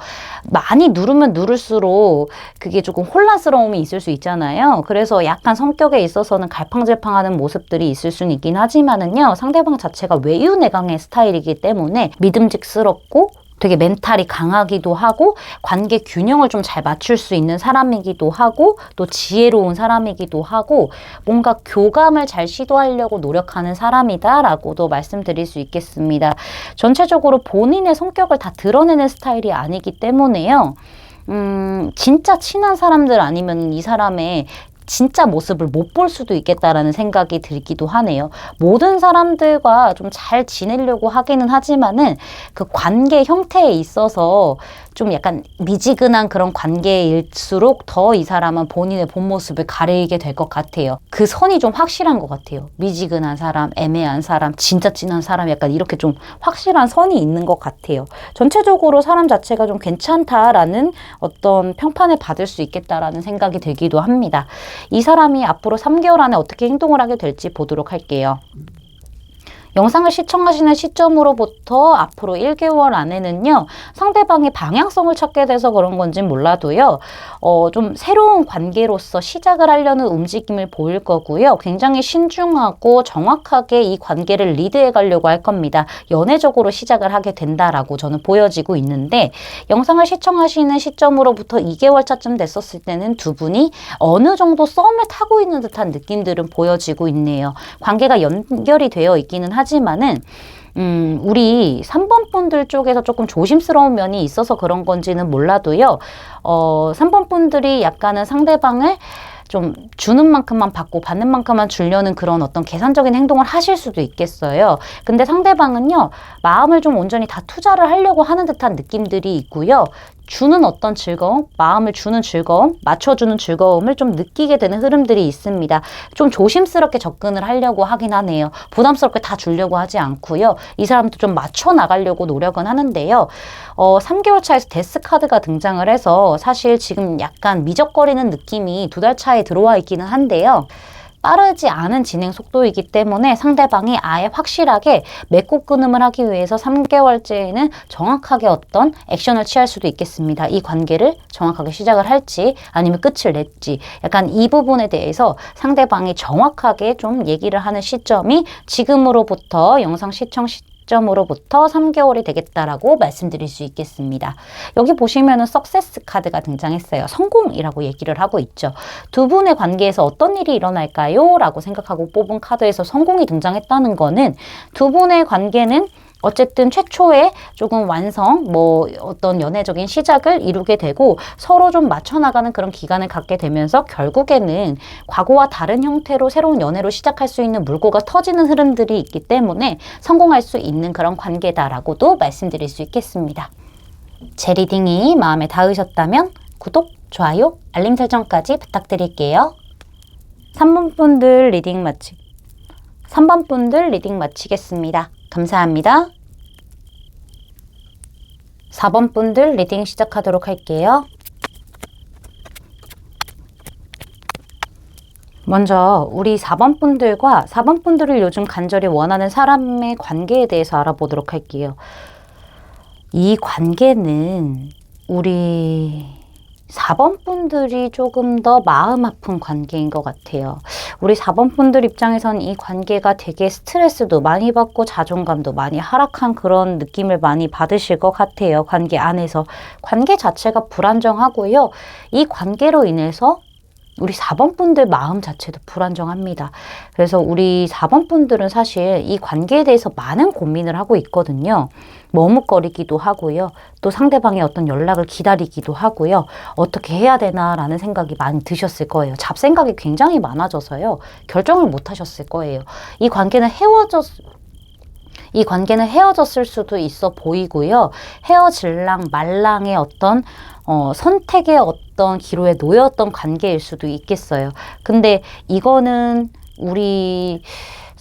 많이 누르면 누를수록 그게 조금 혼란스러움이 있을 수 있잖아요. 그래서 약간 성격에 있어서는 갈팡질팡하는 모습들이 있을 수는 있긴 하지만은 상대방 자체가 외유내강의 스타일이기 때문에 믿음직스럽고 되게 멘탈이 강하기도 하고 관계 균형을 좀 잘 맞출 수 있는 사람이기도 하고 또 지혜로운 사람이기도 하고 뭔가 교감을 잘 시도하려고 노력하는 사람이다라고도 말씀드릴 수 있겠습니다. 전체적으로 본인의 성격을 다 드러내는 스타일이 아니기 때문에요. 진짜 친한 사람들 아니면 이 사람의 진짜 모습을 못 볼 수도 있겠다라는 생각이 들기도 하네요. 모든 사람들과 좀 잘 지내려고 하기는 하지만은 그 관계 형태에 있어서 좀 약간 미지근한 그런 관계일수록 더 이 사람은 본인의 본 모습을 가리게 될 것 같아요. 그 선이 좀 확실한 것 같아요. 미지근한 사람, 애매한 사람, 진짜 진한 사람 약간 이렇게 좀 확실한 선이 있는 것 같아요. 전체적으로 사람 자체가 좀 괜찮다라는 어떤 평판을 받을 수 있겠다라는 생각이 들기도 합니다. 이 사람이 앞으로 3개월 안에 어떻게 행동을 하게 될지 보도록 할게요. 영상을 시청하시는 시점으로부터 앞으로 1개월 안에는요, 상대방이 방향성을 찾게 돼서 그런 건지 몰라도요, 좀 새로운 관계로서 시작을 하려는 움직임을 보일 거고요. 굉장히 신중하고 정확하게 이 관계를 리드해 가려고 할 겁니다. 연애적으로 시작을 하게 된다라고 저는 보여지고 있는데, 영상을 시청하시는 시점으로부터 2개월 차쯤 됐었을 때는 두 분이 어느 정도 썸을 타고 있는 듯한 느낌들은 보여지고 있네요. 관계가 연결이 되어 있기는 하지만은 우리 3번 분들 쪽에서 조금 조심스러운 면이 있어서 그런 건지는 몰라도요. 3번 분들이 약간은 상대방을 좀 주는 만큼만 받고 받는 만큼만 주려는 그런 어떤 계산적인 행동을 하실 수도 있겠어요. 근데 상대방은요, 마음을 좀 온전히 다 투자를 하려고 하는 듯한 느낌들이 있고요. 주는 어떤 즐거움, 마음을 주는 즐거움, 맞춰주는 즐거움을 좀 느끼게 되는 흐름들이 있습니다. 좀 조심스럽게 접근을 하려고 하긴 하네요. 부담스럽게 다 주려고 하지 않고요. 이 사람도 좀 맞춰 나가려고 노력은 하는데요. 3개월 차에서 데스 카드가 등장을 해서 사실 지금 약간 미적거리는 느낌이 2달 차에 들어와 있기는 한데요. 빠르지 않은 진행 속도이기 때문에 상대방이 아예 확실하게 맺고 끊음을 하기 위해서 3개월째에는 정확하게 어떤 액션을 취할 수도 있겠습니다. 이 관계를 정확하게 시작을 할지 아니면 끝을 낼지 약간 이 부분에 대해서 상대방이 정확하게 좀 얘기를 하는 시점이 지금으로부터 영상 시청 시점으로부터 3개월이 되겠다라고 말씀드릴 수 있겠습니다. 여기 보시면은 석세스 카드가 등장했어요. 성공이라고 얘기를 하고 있죠. 두 분의 관계에서 어떤 일이 일어날까요? 라고 생각하고 뽑은 카드에서 성공이 등장했다는 거는 두 분의 관계는 어쨌든 최초에 조금 완성, 어떤 연애적인 시작을 이루게 되고 서로 좀 맞춰나가는 그런 기간을 갖게 되면서 결국에는 과거와 다른 형태로 새로운 연애로 시작할 수 있는 물꼬가 터지는 흐름들이 있기 때문에 성공할 수 있는 그런 관계다라고도 말씀드릴 수 있겠습니다. 제 리딩이 마음에 닿으셨다면 구독, 좋아요, 알림 설정까지 부탁드릴게요. 3번 분들 리딩 마치겠습니다. 감사합니다. 4번 분들 리딩 시작하도록 할게요. 먼저 우리 4번 분들과 4번 분들을 요즘 간절히 원하는 사람의 관계에 대해서 알아보도록 할게요. 이 관계는 우리 4번 분들이 조금 더 마음 아픈 관계인 것 같아요. 우리 4번 분들 입장에선 이 관계가 되게 스트레스도 많이 받고 자존감도 많이 하락한 그런 느낌을 많이 받으실 것 같아요. 관계 안에서. 관계 자체가 불안정하고요. 이 관계로 인해서 우리 4번 분들 마음 자체도 불안정합니다. 그래서 우리 4번 분들은 사실 이 관계에 대해서 많은 고민을 하고 있거든요. 머뭇거리기도 하고요. 또 상대방의 어떤 연락을 기다리기도 하고요. 어떻게 해야 되나라는 생각이 많이 드셨을 거예요. 잡생각이 굉장히 많아져서요. 결정을 못 하셨을 거예요. 이 관계는 헤어졌을 수도 있어 보이고요. 헤어질랑 말랑의 어떤 선택의 어떤 기로에 놓였던 관계일 수도 있겠어요. 근데 이거는 우리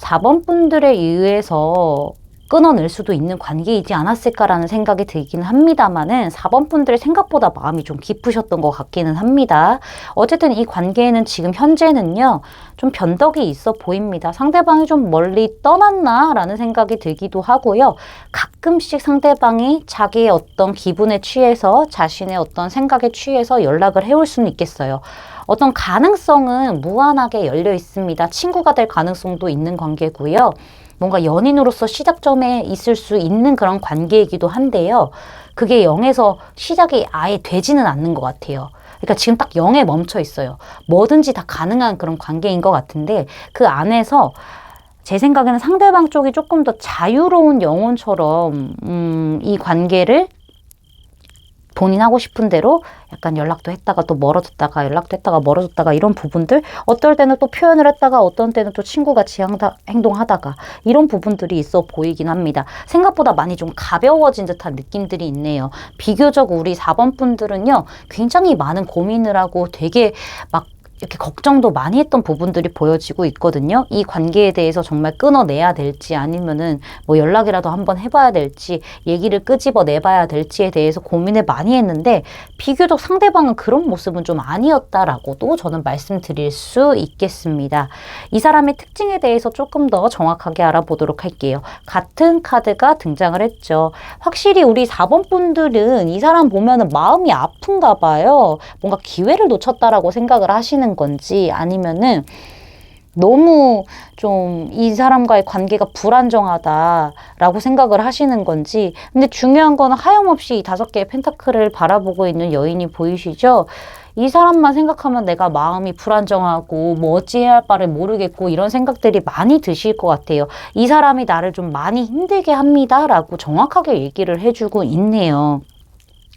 4번 분들에 의해서 끊어낼 수도 있는 관계이지 않았을까라는 생각이 들기는 합니다만은 4번 분들이 생각보다 마음이 좀 깊으셨던 것 같기는 합니다. 어쨌든 이 관계에는 지금 현재는요, 좀 변덕이 있어 보입니다. 상대방이 좀 멀리 떠났나 라는 생각이 들기도 하고요. 가끔씩 상대방이 자기의 어떤 기분에 취해서 자신의 어떤 생각에 취해서 연락을 해올 수는 있겠어요. 어떤 가능성은 무한하게 열려 있습니다. 친구가 될 가능성도 있는 관계고요. 뭔가 연인으로서 시작점에 있을 수 있는 그런 관계이기도 한데요. 그게 0에서 시작이 아예 되지는 않는 것 같아요. 그러니까 지금 딱 0에 멈춰 있어요. 뭐든지 다 가능한 그런 관계인 것 같은데 그 안에서 제 생각에는 상대방 쪽이 조금 더 자유로운 영혼처럼 이 관계를 본인 하고 싶은 대로 약간 연락도 했다가 또 멀어졌다가 연락도 했다가 멀어졌다가 이런 부분들, 어떨 때는 또 표현을 했다가 어떤 때는 또 친구같이 행동하다가 이런 부분들이 있어 보이긴 합니다. 생각보다 많이 좀 가벼워진 듯한 느낌들이 있네요. 비교적 우리 4번 분들은요, 굉장히 많은 고민을 하고 되게 막 이렇게 걱정도 많이 했던 부분들이 보여지고 있거든요. 이 관계에 대해서 정말 끊어내야 될지 아니면은 뭐 연락이라도 한번 해봐야 될지 얘기를 끄집어 내봐야 될지에 대해서 고민을 많이 했는데 비교적 상대방은 그런 모습은 좀 아니었다라고도 저는 말씀드릴 수 있겠습니다. 이 사람의 특징에 대해서 조금 더 정확하게 알아보도록 할게요. 같은 카드가 등장을 했죠. 확실히 우리 4번 분들은 이 사람 보면은 마음이 아픈가 봐요. 뭔가 기회를 놓쳤다라고 생각을 하시는 건지 아니면은 너무 좀 이 사람과의 관계가 불안정하다라고 생각을 하시는 건지. 근데 중요한 거는 하염없이 이 5개의 펜타클을 바라보고 있는 여인이 보이시죠? 이 사람만 생각하면 내가 마음이 불안정하고 뭐 어찌해야 할 바를 모르겠고 이런 생각들이 많이 드실 것 같아요. 이 사람이 나를 좀 많이 힘들게 합니다 라고 정확하게 얘기를 해주고 있네요.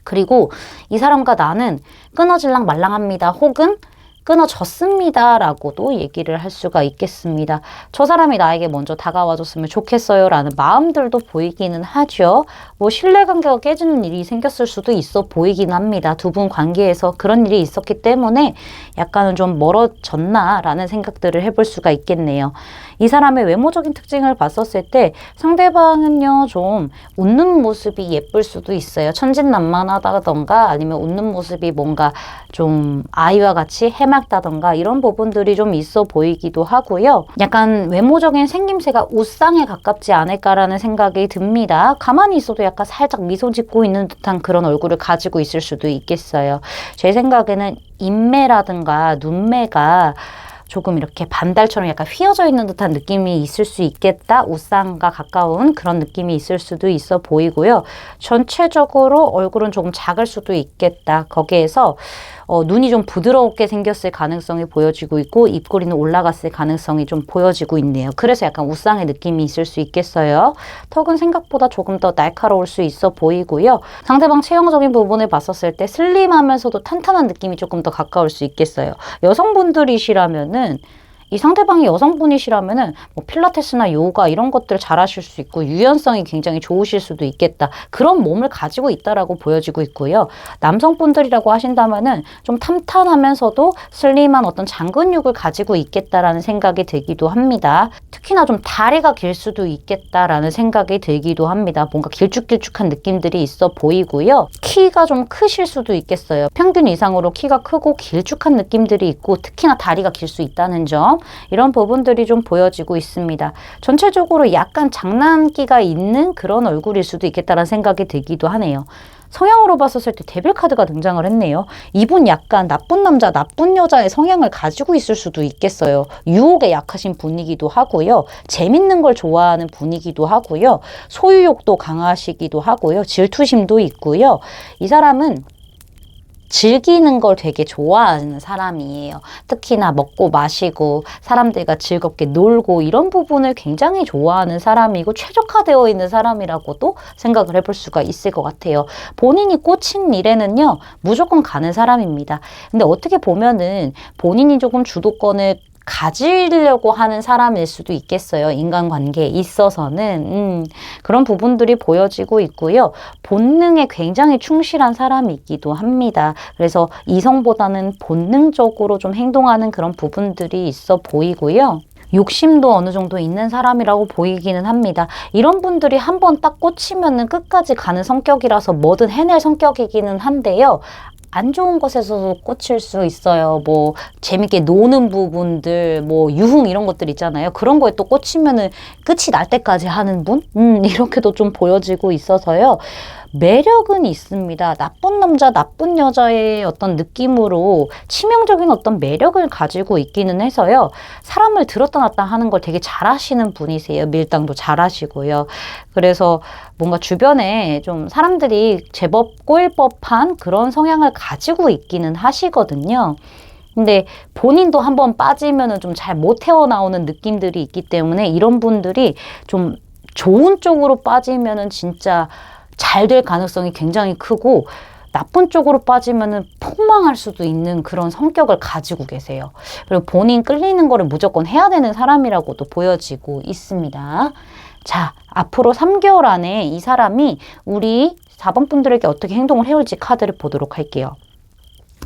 그리고 이 사람과 나는 끊어질랑 말랑합니다. 혹은 끊어졌습니다 라고도 얘기를 할 수가 있겠습니다. 저 사람이 나에게 먼저 다가와줬으면 좋겠어요 라는 마음들도 보이기는 하죠. 뭐 신뢰관계가 깨지는 일이 생겼을 수도 있어 보이긴 합니다. 두 분 관계에서 그런 일이 있었기 때문에 약간은 좀 멀어졌나 라는 생각들을 해볼 수가 있겠네요. 이 사람의 외모적인 특징을 봤었을 때 상대방은요, 좀 웃는 모습이 예쁠 수도 있어요. 천진난만하다던가 아니면 웃는 모습이 뭔가 좀 아이와 같이 해맑다던가 이런 부분들이 좀 있어 보이기도 하고요. 약간 외모적인 생김새가 웃상에 가깝지 않을까라는 생각이 듭니다. 가만히 있어도 약간 살짝 미소 짓고 있는 듯한 그런 얼굴을 가지고 있을 수도 있겠어요. 제 생각에는 인매라든가 눈매가 조금 이렇게 반달처럼 약간 휘어져 있는 듯한 느낌이 있을 수 있겠다. 웃상과 가까운 그런 느낌이 있을 수도 있어 보이고요. 전체적으로 얼굴은 조금 작을 수도 있겠다. 거기에서 눈이 좀 부드럽게 생겼을 가능성이 보여지고 있고 입꼬리는 올라갔을 가능성이 좀 보여지고 있네요. 그래서 약간 웃상의 느낌이 있을 수 있겠어요. 턱은 생각보다 조금 더 날카로울 수 있어 보이고요. 상대방 체형적인 부분을 봤었을 때 슬림하면서도 탄탄한 느낌이 조금 더 가까울 수 있겠어요. 여성분들이시라면은 이 상대방이 여성분이시라면은 뭐 필라테스나 요가 이런 것들 잘하실 수 있고 유연성이 굉장히 좋으실 수도 있겠다. 그런 몸을 가지고 있다라고 보여지고 있고요. 남성분들이라고 하신다면은 좀 탄탄하면서도 슬림한 어떤 장근육을 가지고 있겠다라는 생각이 들기도 합니다. 특히나 좀 다리가 길 수도 있겠다라는 생각이 들기도 합니다. 뭔가 길쭉길쭉한 느낌들이 있어 보이고요. 키가 좀 크실 수도 있겠어요. 평균 이상으로 키가 크고 길쭉한 느낌들이 있고 특히나 다리가 길 수 있다는 점, 이런 부분들이 좀 보여지고 있습니다. 전체적으로 약간 장난기가 있는 그런 얼굴일 수도 있겠다는 생각이 들기도 하네요. 성향으로 봤었을 때 데빌 카드가 등장을 했네요. 이분 약간 나쁜 남자, 나쁜 여자의 성향을 가지고 있을 수도 있겠어요. 유혹에 약하신 분이기도 하고요. 재밌는 걸 좋아하는 분이기도 하고요. 소유욕도 강하시기도 하고요. 질투심도 있고요. 이 사람은 즐기는 걸 되게 좋아하는 사람이에요. 특히나 먹고 마시고 사람들과 즐겁게 놀고 이런 부분을 굉장히 좋아하는 사람이고 최적화되어 있는 사람이라고도 생각을 해볼 수가 있을 것 같아요. 본인이 꽂힌 일에는요, 무조건 가는 사람입니다. 근데 어떻게 보면은 본인이 조금 주도권을 가지려고 하는 사람일 수도 있겠어요. 인간관계에 있어서는 그런 부분들이 보여지고 있고요. 본능에 굉장히 충실한 사람이기도 합니다. 그래서 이성보다는 본능적으로 좀 행동하는 그런 부분들이 있어 보이고요. 욕심도 어느 정도 있는 사람이라고 보이기는 합니다. 이런 분들이 한번 딱 꽂히면은 끝까지 가는 성격이라서 뭐든 해낼 성격이기는 한데요. 안 좋은 것에서도 꽂힐 수 있어요. 뭐 재밌게 노는 부분들, 뭐 유흥 이런 것들 있잖아요. 그런 거에 또 꽂히면은 끝이 날 때까지 하는 분? 이렇게도 좀 보여지고 있어서요. 매력은 있습니다. 나쁜 남자, 나쁜 여자의 어떤 느낌으로 치명적인 어떤 매력을 가지고 있기는 해서요. 사람을 들었다 놨다 하는 걸 되게 잘하시는 분이세요. 밀당도 잘하시고요. 그래서 뭔가 주변에 좀 사람들이 제법 꼬일 법한 그런 성향을 가지고 있기는 하시거든요. 근데 본인도 한번 빠지면은 좀 잘 못 헤어나오는 느낌들이 있기 때문에 이런 분들이 좀 좋은 쪽으로 빠지면은 진짜 잘 될 가능성이 굉장히 크고 나쁜 쪽으로 빠지면은 폭망할 수도 있는 그런 성격을 가지고 계세요. 그리고 본인 끌리는 거를 무조건 해야 되는 사람이라고도 보여지고 있습니다. 자, 앞으로 3개월 안에 이 사람이 우리 4번 분들에게 어떻게 행동을 해올지 카드를 보도록 할게요.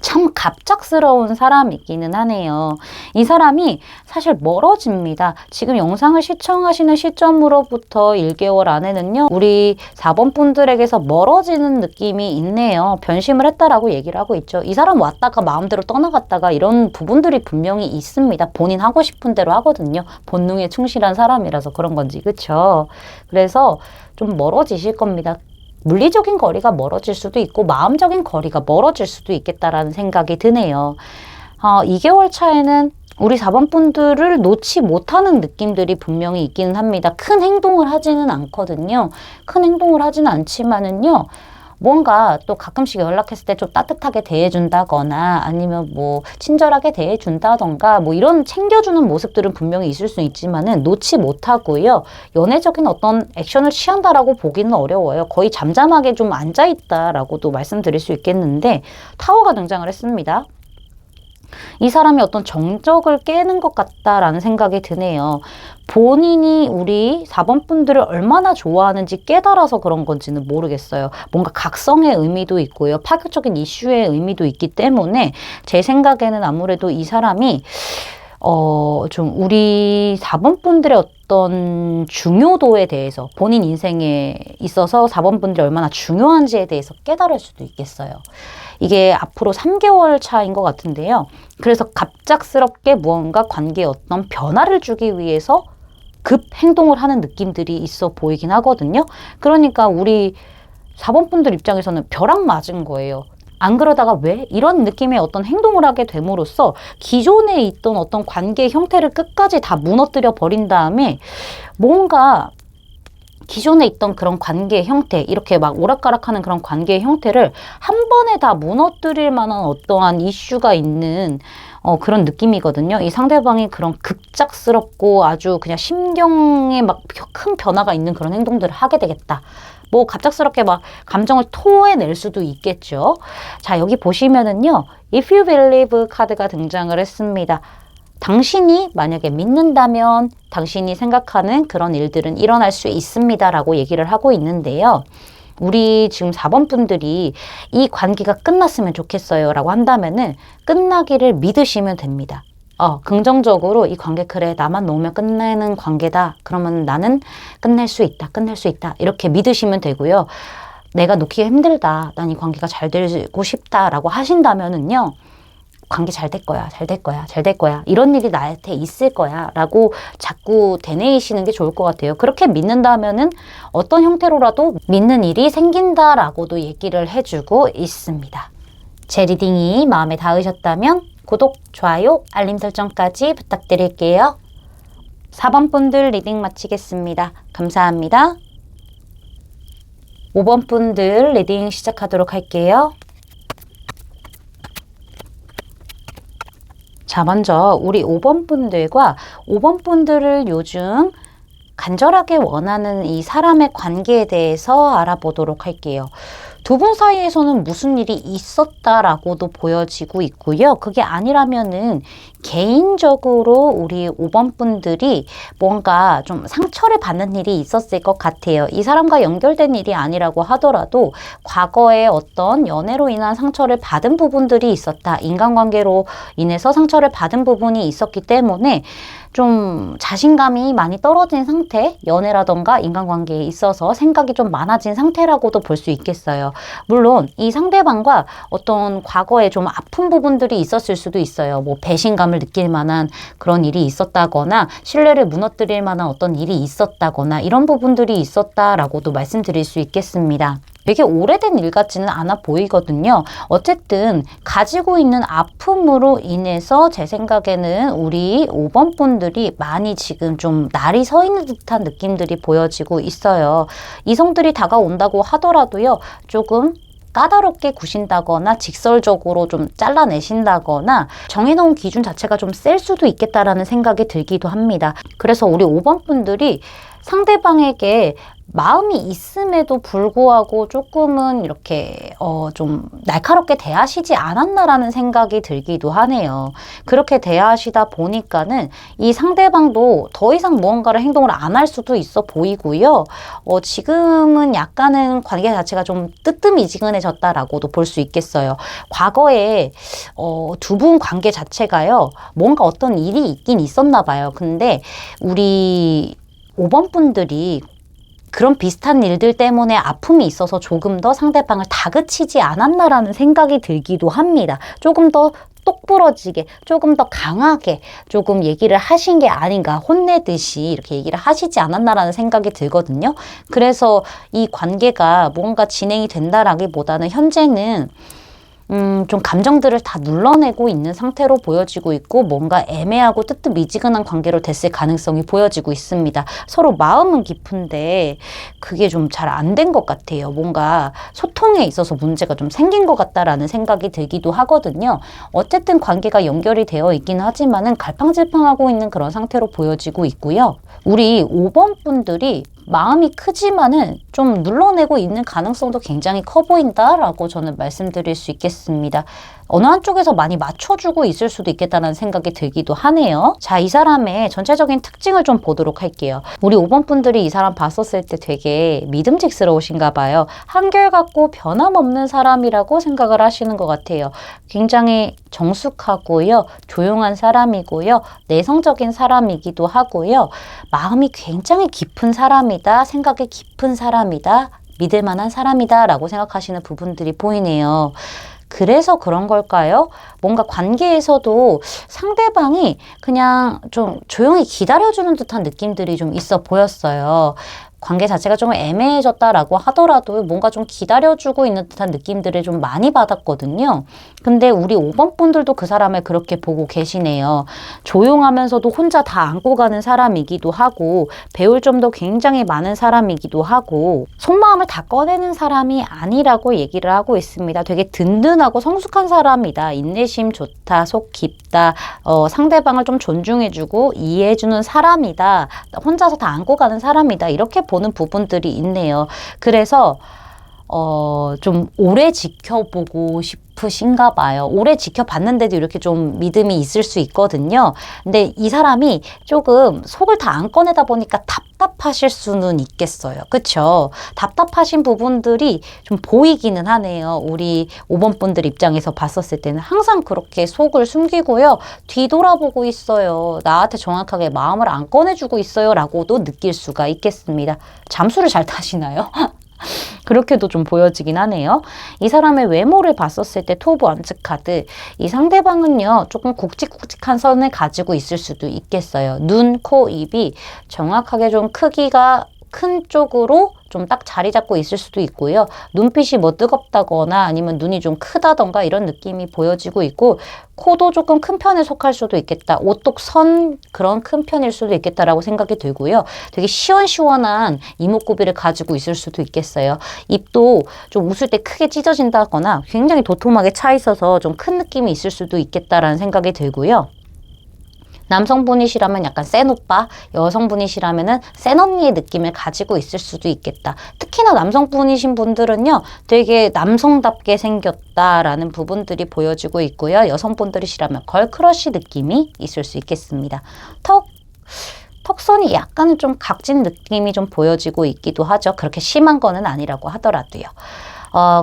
참 갑작스러운 사람이기는 하네요. 이 사람이 사실 멀어집니다. 지금 영상을 시청하시는 시점으로부터 1개월 안에는요. 우리 4번 분들에게서 멀어지는 느낌이 있네요. 변심을 했다라고 얘기를 하고 있죠. 이 사람 왔다가 마음대로 떠나갔다가 이런 부분들이 분명히 있습니다. 본인 하고 싶은 대로 하거든요. 본능에 충실한 사람이라서 그런 건지 그렇죠. 그래서 좀 멀어지실 겁니다. 물리적인 거리가 멀어질 수도 있고 마음적인 거리가 멀어질 수도 있겠다라는 생각이 드네요. 2개월 차에는 우리 4번 분들을 놓지 못하는 느낌들이 분명히 있기는 합니다. 큰 행동을 하지는 않거든요. 큰 행동을 하지는 않지만은요. 뭔가 또 가끔씩 연락했을 때 좀 따뜻하게 대해준다거나 아니면 뭐 친절하게 대해준다던가 뭐 이런 챙겨주는 모습들은 분명히 있을 수 있지만은 놓지 못하고요. 연애적인 어떤 액션을 취한다라고 보기는 어려워요. 거의 잠잠하게 좀 앉아있다라고도 말씀드릴 수 있겠는데 타워가 등장을 했습니다. 이 사람이 어떤 정적을 깨는 것 같다라는 생각이 드네요. 본인이 우리 4번 분들을 얼마나 좋아하는지 깨달아서 그런 건지는 모르겠어요. 뭔가 각성의 의미도 있고요. 파격적인 이슈의 의미도 있기 때문에 제 생각에는 아무래도 이 사람이 좀 우리 4번 분들의 어떤 중요도에 대해서 본인 인생에 있어서 4번 분들이 얼마나 중요한지에 대해서 깨달을 수도 있겠어요. 이게 앞으로 3개월 차인 것 같은데요. 그래서 갑작스럽게 무언가 관계에 어떤 변화를 주기 위해서 급 행동을 하는 느낌들이 있어 보이긴 하거든요. 그러니까 우리 4번 분들 입장에서는 벼락 맞은 거예요. 안 그러다가 왜? 이런 느낌의 어떤 행동을 하게 됨으로써 기존에 있던 어떤 관계의 형태를 끝까지 다 무너뜨려 버린 다음에 뭔가 기존에 있던 그런 관계의 형태, 이렇게 막 오락가락하는 그런 관계의 형태를 한 번에 다 무너뜨릴 만한 어떠한 이슈가 있는 그런 느낌이거든요. 이 상대방이 그런 급작스럽고 아주 그냥 심경에 막 큰 변화가 있는 그런 행동들을 하게 되겠다. 뭐 갑작스럽게 막 감정을 토해낼 수도 있겠죠. 자, 여기 보시면은요. If you believe 카드가 등장을 했습니다. 당신이 만약에 믿는다면 당신이 생각하는 그런 일들은 일어날 수 있습니다 라고 얘기를 하고 있는데요. 우리 지금 4번 분들이 이 관계가 끝났으면 좋겠어요 라고 한다면은 끝나기를 믿으시면 됩니다. 긍정적으로 이 관계 그래 나만 놓으면 끝내는 관계다. 그러면 나는 끝낼 수 있다. 이렇게 믿으시면 되고요. 내가 놓기가 힘들다. 난 이 관계가 잘 되고 싶다 라고 하신다면은요. 관계 잘 될 거야. 이런 일이 나한테 있을 거야. 라고 자꾸 되뇌이시는 게 좋을 것 같아요. 그렇게 믿는다면은 어떤 형태로라도 믿는 일이 생긴다라고도 얘기를 해주고 있습니다. 제 리딩이 마음에 닿으셨다면 구독, 좋아요, 알림 설정까지 부탁드릴게요. 4번 분들 리딩 마치겠습니다. 감사합니다. 5번 분들 리딩 시작하도록 할게요. 자, 먼저 우리 5번 분들과 5번 분들을 요즘 간절하게 원하는 이 사람의 관계에 대해서 알아보도록 할게요. 두 분 사이에서는 무슨 일이 있었다라고도 보여지고 있고요. 그게 아니라면은 개인적으로 우리 5번 분들이 뭔가 좀 상처를 받는 일이 있었을 것 같아요. 이 사람과 연결된 일이 아니라고 하더라도 과거에 어떤 연애로 인한 상처를 받은 부분들이 있었다. 인간관계로 인해서 상처를 받은 부분이 있었기 때문에 좀 자신감이 많이 떨어진 상태, 연애라던가 인간관계에 있어서 생각이 좀 많아진 상태라고도 볼 수 있겠어요. 물론 이 상대방과 어떤 과거에 좀 아픈 부분들이 있었을 수도 있어요. 뭐 배신감을 느낄 만한 그런 일이 있었다거나 신뢰를 무너뜨릴 만한 어떤 일이 있었다거나 이런 부분들이 있었다라고도 말씀드릴 수 있겠습니다. 되게 오래된 일 같지는 않아 보이거든요. 어쨌든 가지고 있는 아픔으로 인해서 제 생각에는 우리 5번 분들이 많이 지금 좀 날이 서 있는 듯한 느낌들이 보여지고 있어요. 이성들이 다가온다고 하더라도요. 조금 까다롭게 구신다거나 직설적으로 좀 잘라내신다거나 정해놓은 기준 자체가 좀 셀 수도 있겠다라는 생각이 들기도 합니다. 그래서 우리 5번 분들이 상대방에게 마음이 있음에도 불구하고 조금은 이렇게 좀 날카롭게 대하시지 않았나라는 생각이 들기도 하네요. 그렇게 대하시다 보니까는 이 상대방도 더 이상 무언가를 행동을 안 할 수도 있어 보이고요. 지금은 약간은 관계 자체가 좀 뜨뜻미지근해졌다라고도 볼 수 있겠어요. 과거에 두 분 관계 자체가요. 뭔가 어떤 일이 있긴 있었나 봐요. 근데 우리 5번 분들이 그런 비슷한 일들 때문에 아픔이 있어서 조금 더 상대방을 다그치지 않았나라는 생각이 들기도 합니다. 조금 더 똑부러지게, 조금 더 강하게 조금 얘기를 하신 게 아닌가, 혼내듯이 이렇게 얘기를 하시지 않았나라는 생각이 들거든요. 그래서 이 관계가 뭔가 진행이 된다라기보다는 현재는 좀 감정들을 다 눌러내고 있는 상태로 보여지고 있고 뭔가 애매하고 뜨뜻미지근한 관계로 됐을 가능성이 보여지고 있습니다. 서로 마음은 깊은데 그게 좀 잘 안 된 것 같아요. 뭔가 소통에 있어서 문제가 좀 생긴 것 같다라는 생각이 들기도 하거든요. 어쨌든 관계가 연결이 되어 있긴 하지만은 갈팡질팡하고 있는 그런 상태로 보여지고 있고요. 우리 5번 분들이 마음이 크지만은 좀 눌러내고 있는 가능성도 굉장히 커 보인다라고 저는 말씀드릴 수 있겠습니다. 어느 한쪽에서 많이 맞춰주고 있을 수도 있겠다는 생각이 들기도 하네요. 자, 이 사람의 전체적인 특징을 좀 보도록 할게요. 우리 5번 분들이 이 사람 봤었을 때 되게 믿음직스러우신가 봐요. 한결같고 변함없는 사람이라고 생각을 하시는 것 같아요. 굉장히 정숙하고요. 조용한 사람이고요. 내성적인 사람이기도 하고요. 마음이 굉장히 깊은 사람이다. 생각이 깊은 사람이다. 믿을 만한 사람이다 라고 생각하시는 부분들이 보이네요. 그래서 그런 걸까요? 뭔가 관계에서도 상대방이 그냥 좀 조용히 기다려주는 듯한 느낌들이 좀 있어 보였어요. 관계 자체가 좀 애매해졌다라고 하더라도 뭔가 좀 기다려주고 있는 듯한 느낌들을 좀 많이 받았거든요. 근데 우리 5번 분들도 그 사람을 그렇게 보고 계시네요. 조용하면서도 혼자 다 안고 가는 사람이기도 하고 배울 점도 굉장히 많은 사람이기도 하고 속마음을 다 꺼내는 사람이 아니라고 얘기를 하고 있습니다. 되게 든든하고 성숙한 사람이다. 인내심 좋다. 속 깊다. 상대방을 좀 존중해주고 이해해주는 사람이다. 혼자서 다 안고 가는 사람이다. 이렇게 보는 부분들이 있네요. 그래서 좀 오래 지켜보고 싶으신가 봐요. 오래 지켜봤는데도 이렇게 좀 믿음이 있을 수 있거든요. 근데 이 사람이 조금 속을 다 안 꺼내다 보니까 답답하실 수는 있겠어요. 그쵸? 답답하신 부분들이 좀 보이기는 하네요. 우리 5번 분들 입장에서 봤었을 때는 항상 그렇게 속을 숨기고요. 뒤돌아보고 있어요. 나한테 정확하게 마음을 안 꺼내주고 있어요. 라고도 느낄 수가 있겠습니다. 잠수를 잘 타시나요? 그렇게도 좀 보여지긴 하네요. 이 사람의 외모를 봤었을 때 토브 원츠 카드, 이 상대방은요 조금 굵직굵직한 선을 가지고 있을 수도 있겠어요. 눈, 코, 입이 정확하게 좀 크기가 큰 쪽으로 좀 딱 자리 잡고 있을 수도 있고요. 눈빛이 뭐 뜨겁다거나 아니면 눈이 좀 크다던가 이런 느낌이 보여지고 있고 코도 조금 큰 편에 속할 수도 있겠다. 오똑 선 그런 큰 편일 수도 있겠다라고 생각이 들고요. 되게 시원시원한 이목구비를 가지고 있을 수도 있겠어요. 입도 좀 웃을 때 크게 찢어진다거나 굉장히 도톰하게 차 있어서 좀 큰 느낌이 있을 수도 있겠다라는 생각이 들고요. 남성분이시라면 약간 센 오빠, 여성분이시라면은 센 언니의 느낌을 가지고 있을 수도 있겠다. 특히나 남성분이신 분들은요, 되게 남성답게 생겼다라는 부분들이 보여지고 있고요. 여성분들이시라면 걸크러쉬 느낌이 있을 수 있겠습니다. 턱선이 약간은 좀 각진 느낌이 좀 보여지고 있기도 하죠. 그렇게 심한 거는 아니라고 하더라도요.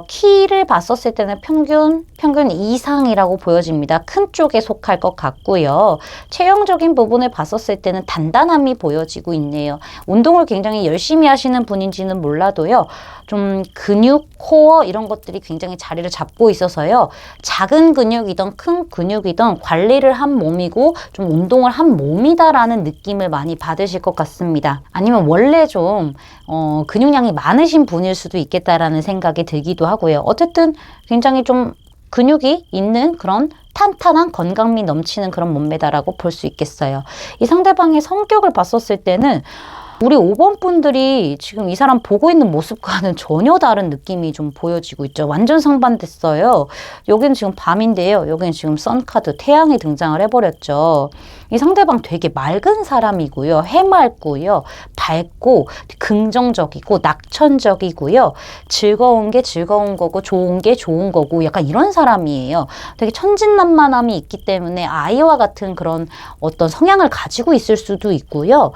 키를 봤었을 때는 평균 이상이라고 보여집니다. 큰 쪽에 속할 것 같고요. 체형적인 부분을 봤었을 때는 단단함이 보여지고 있네요. 운동을 굉장히 열심히 하시는 분인지는 몰라도요. 좀 근육, 코어 이런 것들이 굉장히 자리를 잡고 있어서요. 작은 근육이든 큰 근육이든 관리를 한 몸이고 좀 운동을 한 몸이다라는 느낌을 많이 받으실 것 같습니다. 아니면 원래 좀 근육량이 많으신 분일 수도 있겠다라는 생각이 들기도 하고요. 어쨌든 굉장히 좀 근육이 있는 그런 탄탄한 건강미 넘치는 그런 몸매다라고 볼 수 있겠어요. 이 상대방의 성격을 봤었을 때는 우리 5번 분들이 지금 이 사람 보고 있는 모습과는 전혀 다른 느낌이 좀 보여지고 있죠. 완전 상반됐어요. 여기는 지금 밤인데요. 여기는 지금 선카드, 태양이 등장을 해버렸죠. 이 상대방 되게 맑은 사람이고요. 해맑고요. 밝고 긍정적이고 낙천적이고요. 즐거운 게 즐거운 거고 좋은 게 좋은 거고 약간 이런 사람이에요. 되게 천진난만함이 있기 때문에 아이와 같은 그런 어떤 성향을 가지고 있을 수도 있고요.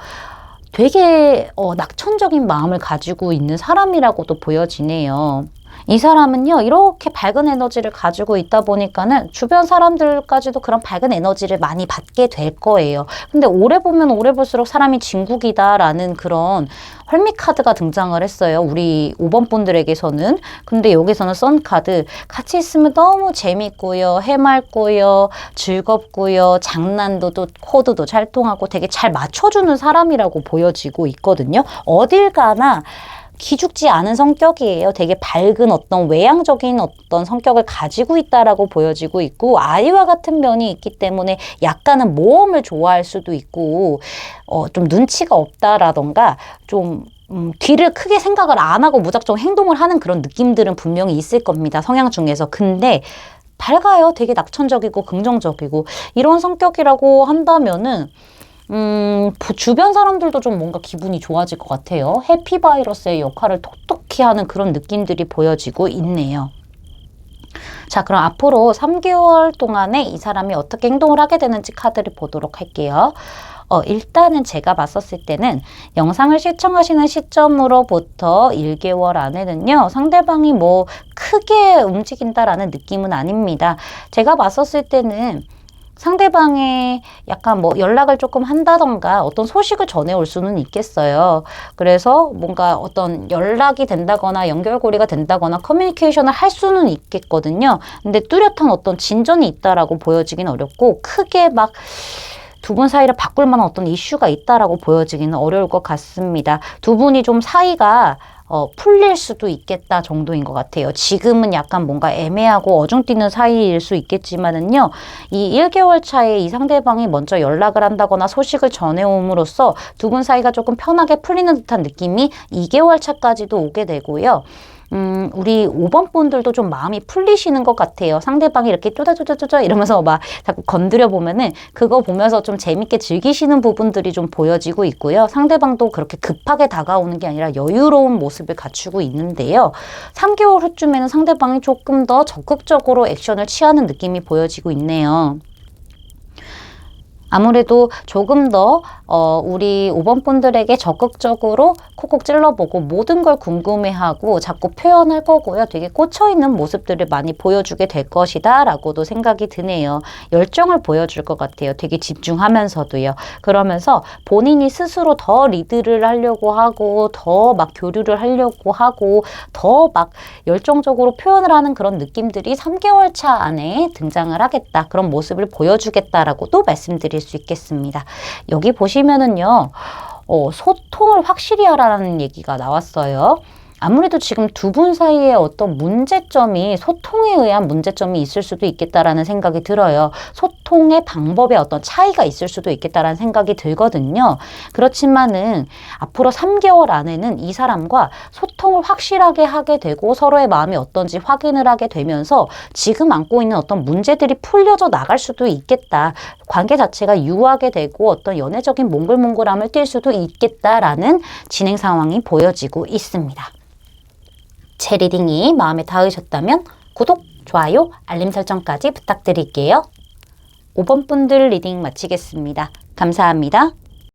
되게 낙천적인 마음을 가지고 있는 사람이라고도 보여지네요. 이 사람은요, 이렇게 밝은 에너지를 가지고 있다 보니까는 주변 사람들까지도 그런 밝은 에너지를 많이 받게 될 거예요. 근데 오래 보면 오래 볼수록 사람이 진국이다라는 그런 헐미카드가 등장을 했어요. 우리 5번 분들에게서는. 근데 여기서는 선카드. 같이 있으면 너무 재밌고요. 해맑고요. 즐겁고요. 장난도 코드도 잘 통하고 되게 잘 맞춰주는 사람이라고 보여지고 있거든요. 어딜 가나 기죽지 않은 성격이에요. 되게 밝은 어떤 외향적인 어떤 성격을 가지고 있다라고 보여지고 있고 아이와 같은 면이 있기 때문에 약간은 모험을 좋아할 수도 있고 좀 눈치가 없다라던가 좀 뒤를 크게 생각을 안 하고 무작정 행동을 하는 그런 느낌들은 분명히 있을 겁니다. 성향 중에서. 근데 밝아요. 되게 낙천적이고 긍정적이고 이런 성격이라고 한다면은 주변 사람들도 좀 뭔가 기분이 좋아질 것 같아요. 해피바이러스의 역할을 톡톡히 하는 그런 느낌들이 보여지고 있네요. 자, 그럼 앞으로 3개월 동안에 이 사람이 어떻게 행동을 하게 되는지 카드를 보도록 할게요. 일단은 제가 봤었을 때는 영상을 시청하시는 시점으로부터 1개월 안에는요, 상대방이 뭐 크게 움직인다라는 느낌은 아닙니다. 제가 봤었을 때는 상대방의 약간 뭐 연락을 조금 한다던가 어떤 소식을 전해올 수는 있겠어요. 그래서 뭔가 어떤 연락이 된다거나 연결고리가 된다거나 커뮤니케이션을 할 수는 있겠거든요. 근데 뚜렷한 어떤 진전이 있다라고 보여지긴 어렵고 크게 막 두 분 사이를 바꿀 만한 어떤 이슈가 있다라고 보여지기는 어려울 것 같습니다. 두 분이 좀 사이가 풀릴 수도 있겠다 정도인 것 같아요. 지금은 약간 뭔가 애매하고 어중뛰는 사이일 수 있겠지만은요. 이 1개월 차에 이 상대방이 먼저 연락을 한다거나 소식을 전해옴으로써 두 분 사이가 조금 편하게 풀리는 듯한 느낌이 2개월 차까지도 오게 되고요. 우리 5번 분들도 좀 마음이 풀리시는 것 같아요. 상대방이 이렇게 쪼자쪼자쪼자 이러면서 막 자꾸 건드려 보면은 그거 보면서 좀 재밌게 즐기시는 부분들이 좀 보여지고 있고요. 상대방도 그렇게 급하게 다가오는 게 아니라 여유로운 모습을 갖추고 있는데요. 3개월 후쯤에는 상대방이 조금 더 적극적으로 액션을 취하는 느낌이 보여지고 있네요. 아무래도 조금 더 우리 5번 분들에게 적극적으로 콕콕 찔러보고 모든 걸 궁금해하고 자꾸 표현할 거고요. 되게 꽂혀있는 모습들을 많이 보여주게 될 것이다 라고도 생각이 드네요. 열정을 보여줄 것 같아요. 되게 집중하면서도요. 그러면서 본인이 스스로 더 리드를 하려고 하고 더 막 교류를 하려고 하고 더 막 열정적으로 표현을 하는 그런 느낌들이 3개월 차 안에 등장을 하겠다. 그런 모습을 보여주겠다라고도 말씀드릴 수 있겠습니다. 여기 보시면은요, 소통을 확실히 하라는 얘기가 나왔어요. 아무래도 지금 두 분 사이에 어떤 문제점이 소통에 의한 문제점이 있을 수도 있겠다라는 생각이 들어요. 소통의 방법에 어떤 차이가 있을 수도 있겠다라는 생각이 들거든요. 그렇지만은 앞으로 3개월 안에는 이 사람과 소통을 확실하게 하게 되고 서로의 마음이 어떤지 확인을 하게 되면서 지금 안고 있는 어떤 문제들이 풀려져 나갈 수도 있겠다. 관계 자체가 유하게 되고 어떤 연애적인 몽글몽글함을 띌 수도 있겠다라는 진행 상황이 보여지고 있습니다. 제 리딩이 마음에 닿으셨다면 구독, 좋아요, 알림 설정까지 부탁드릴게요. 5번 분들 리딩 마치겠습니다. 감사합니다.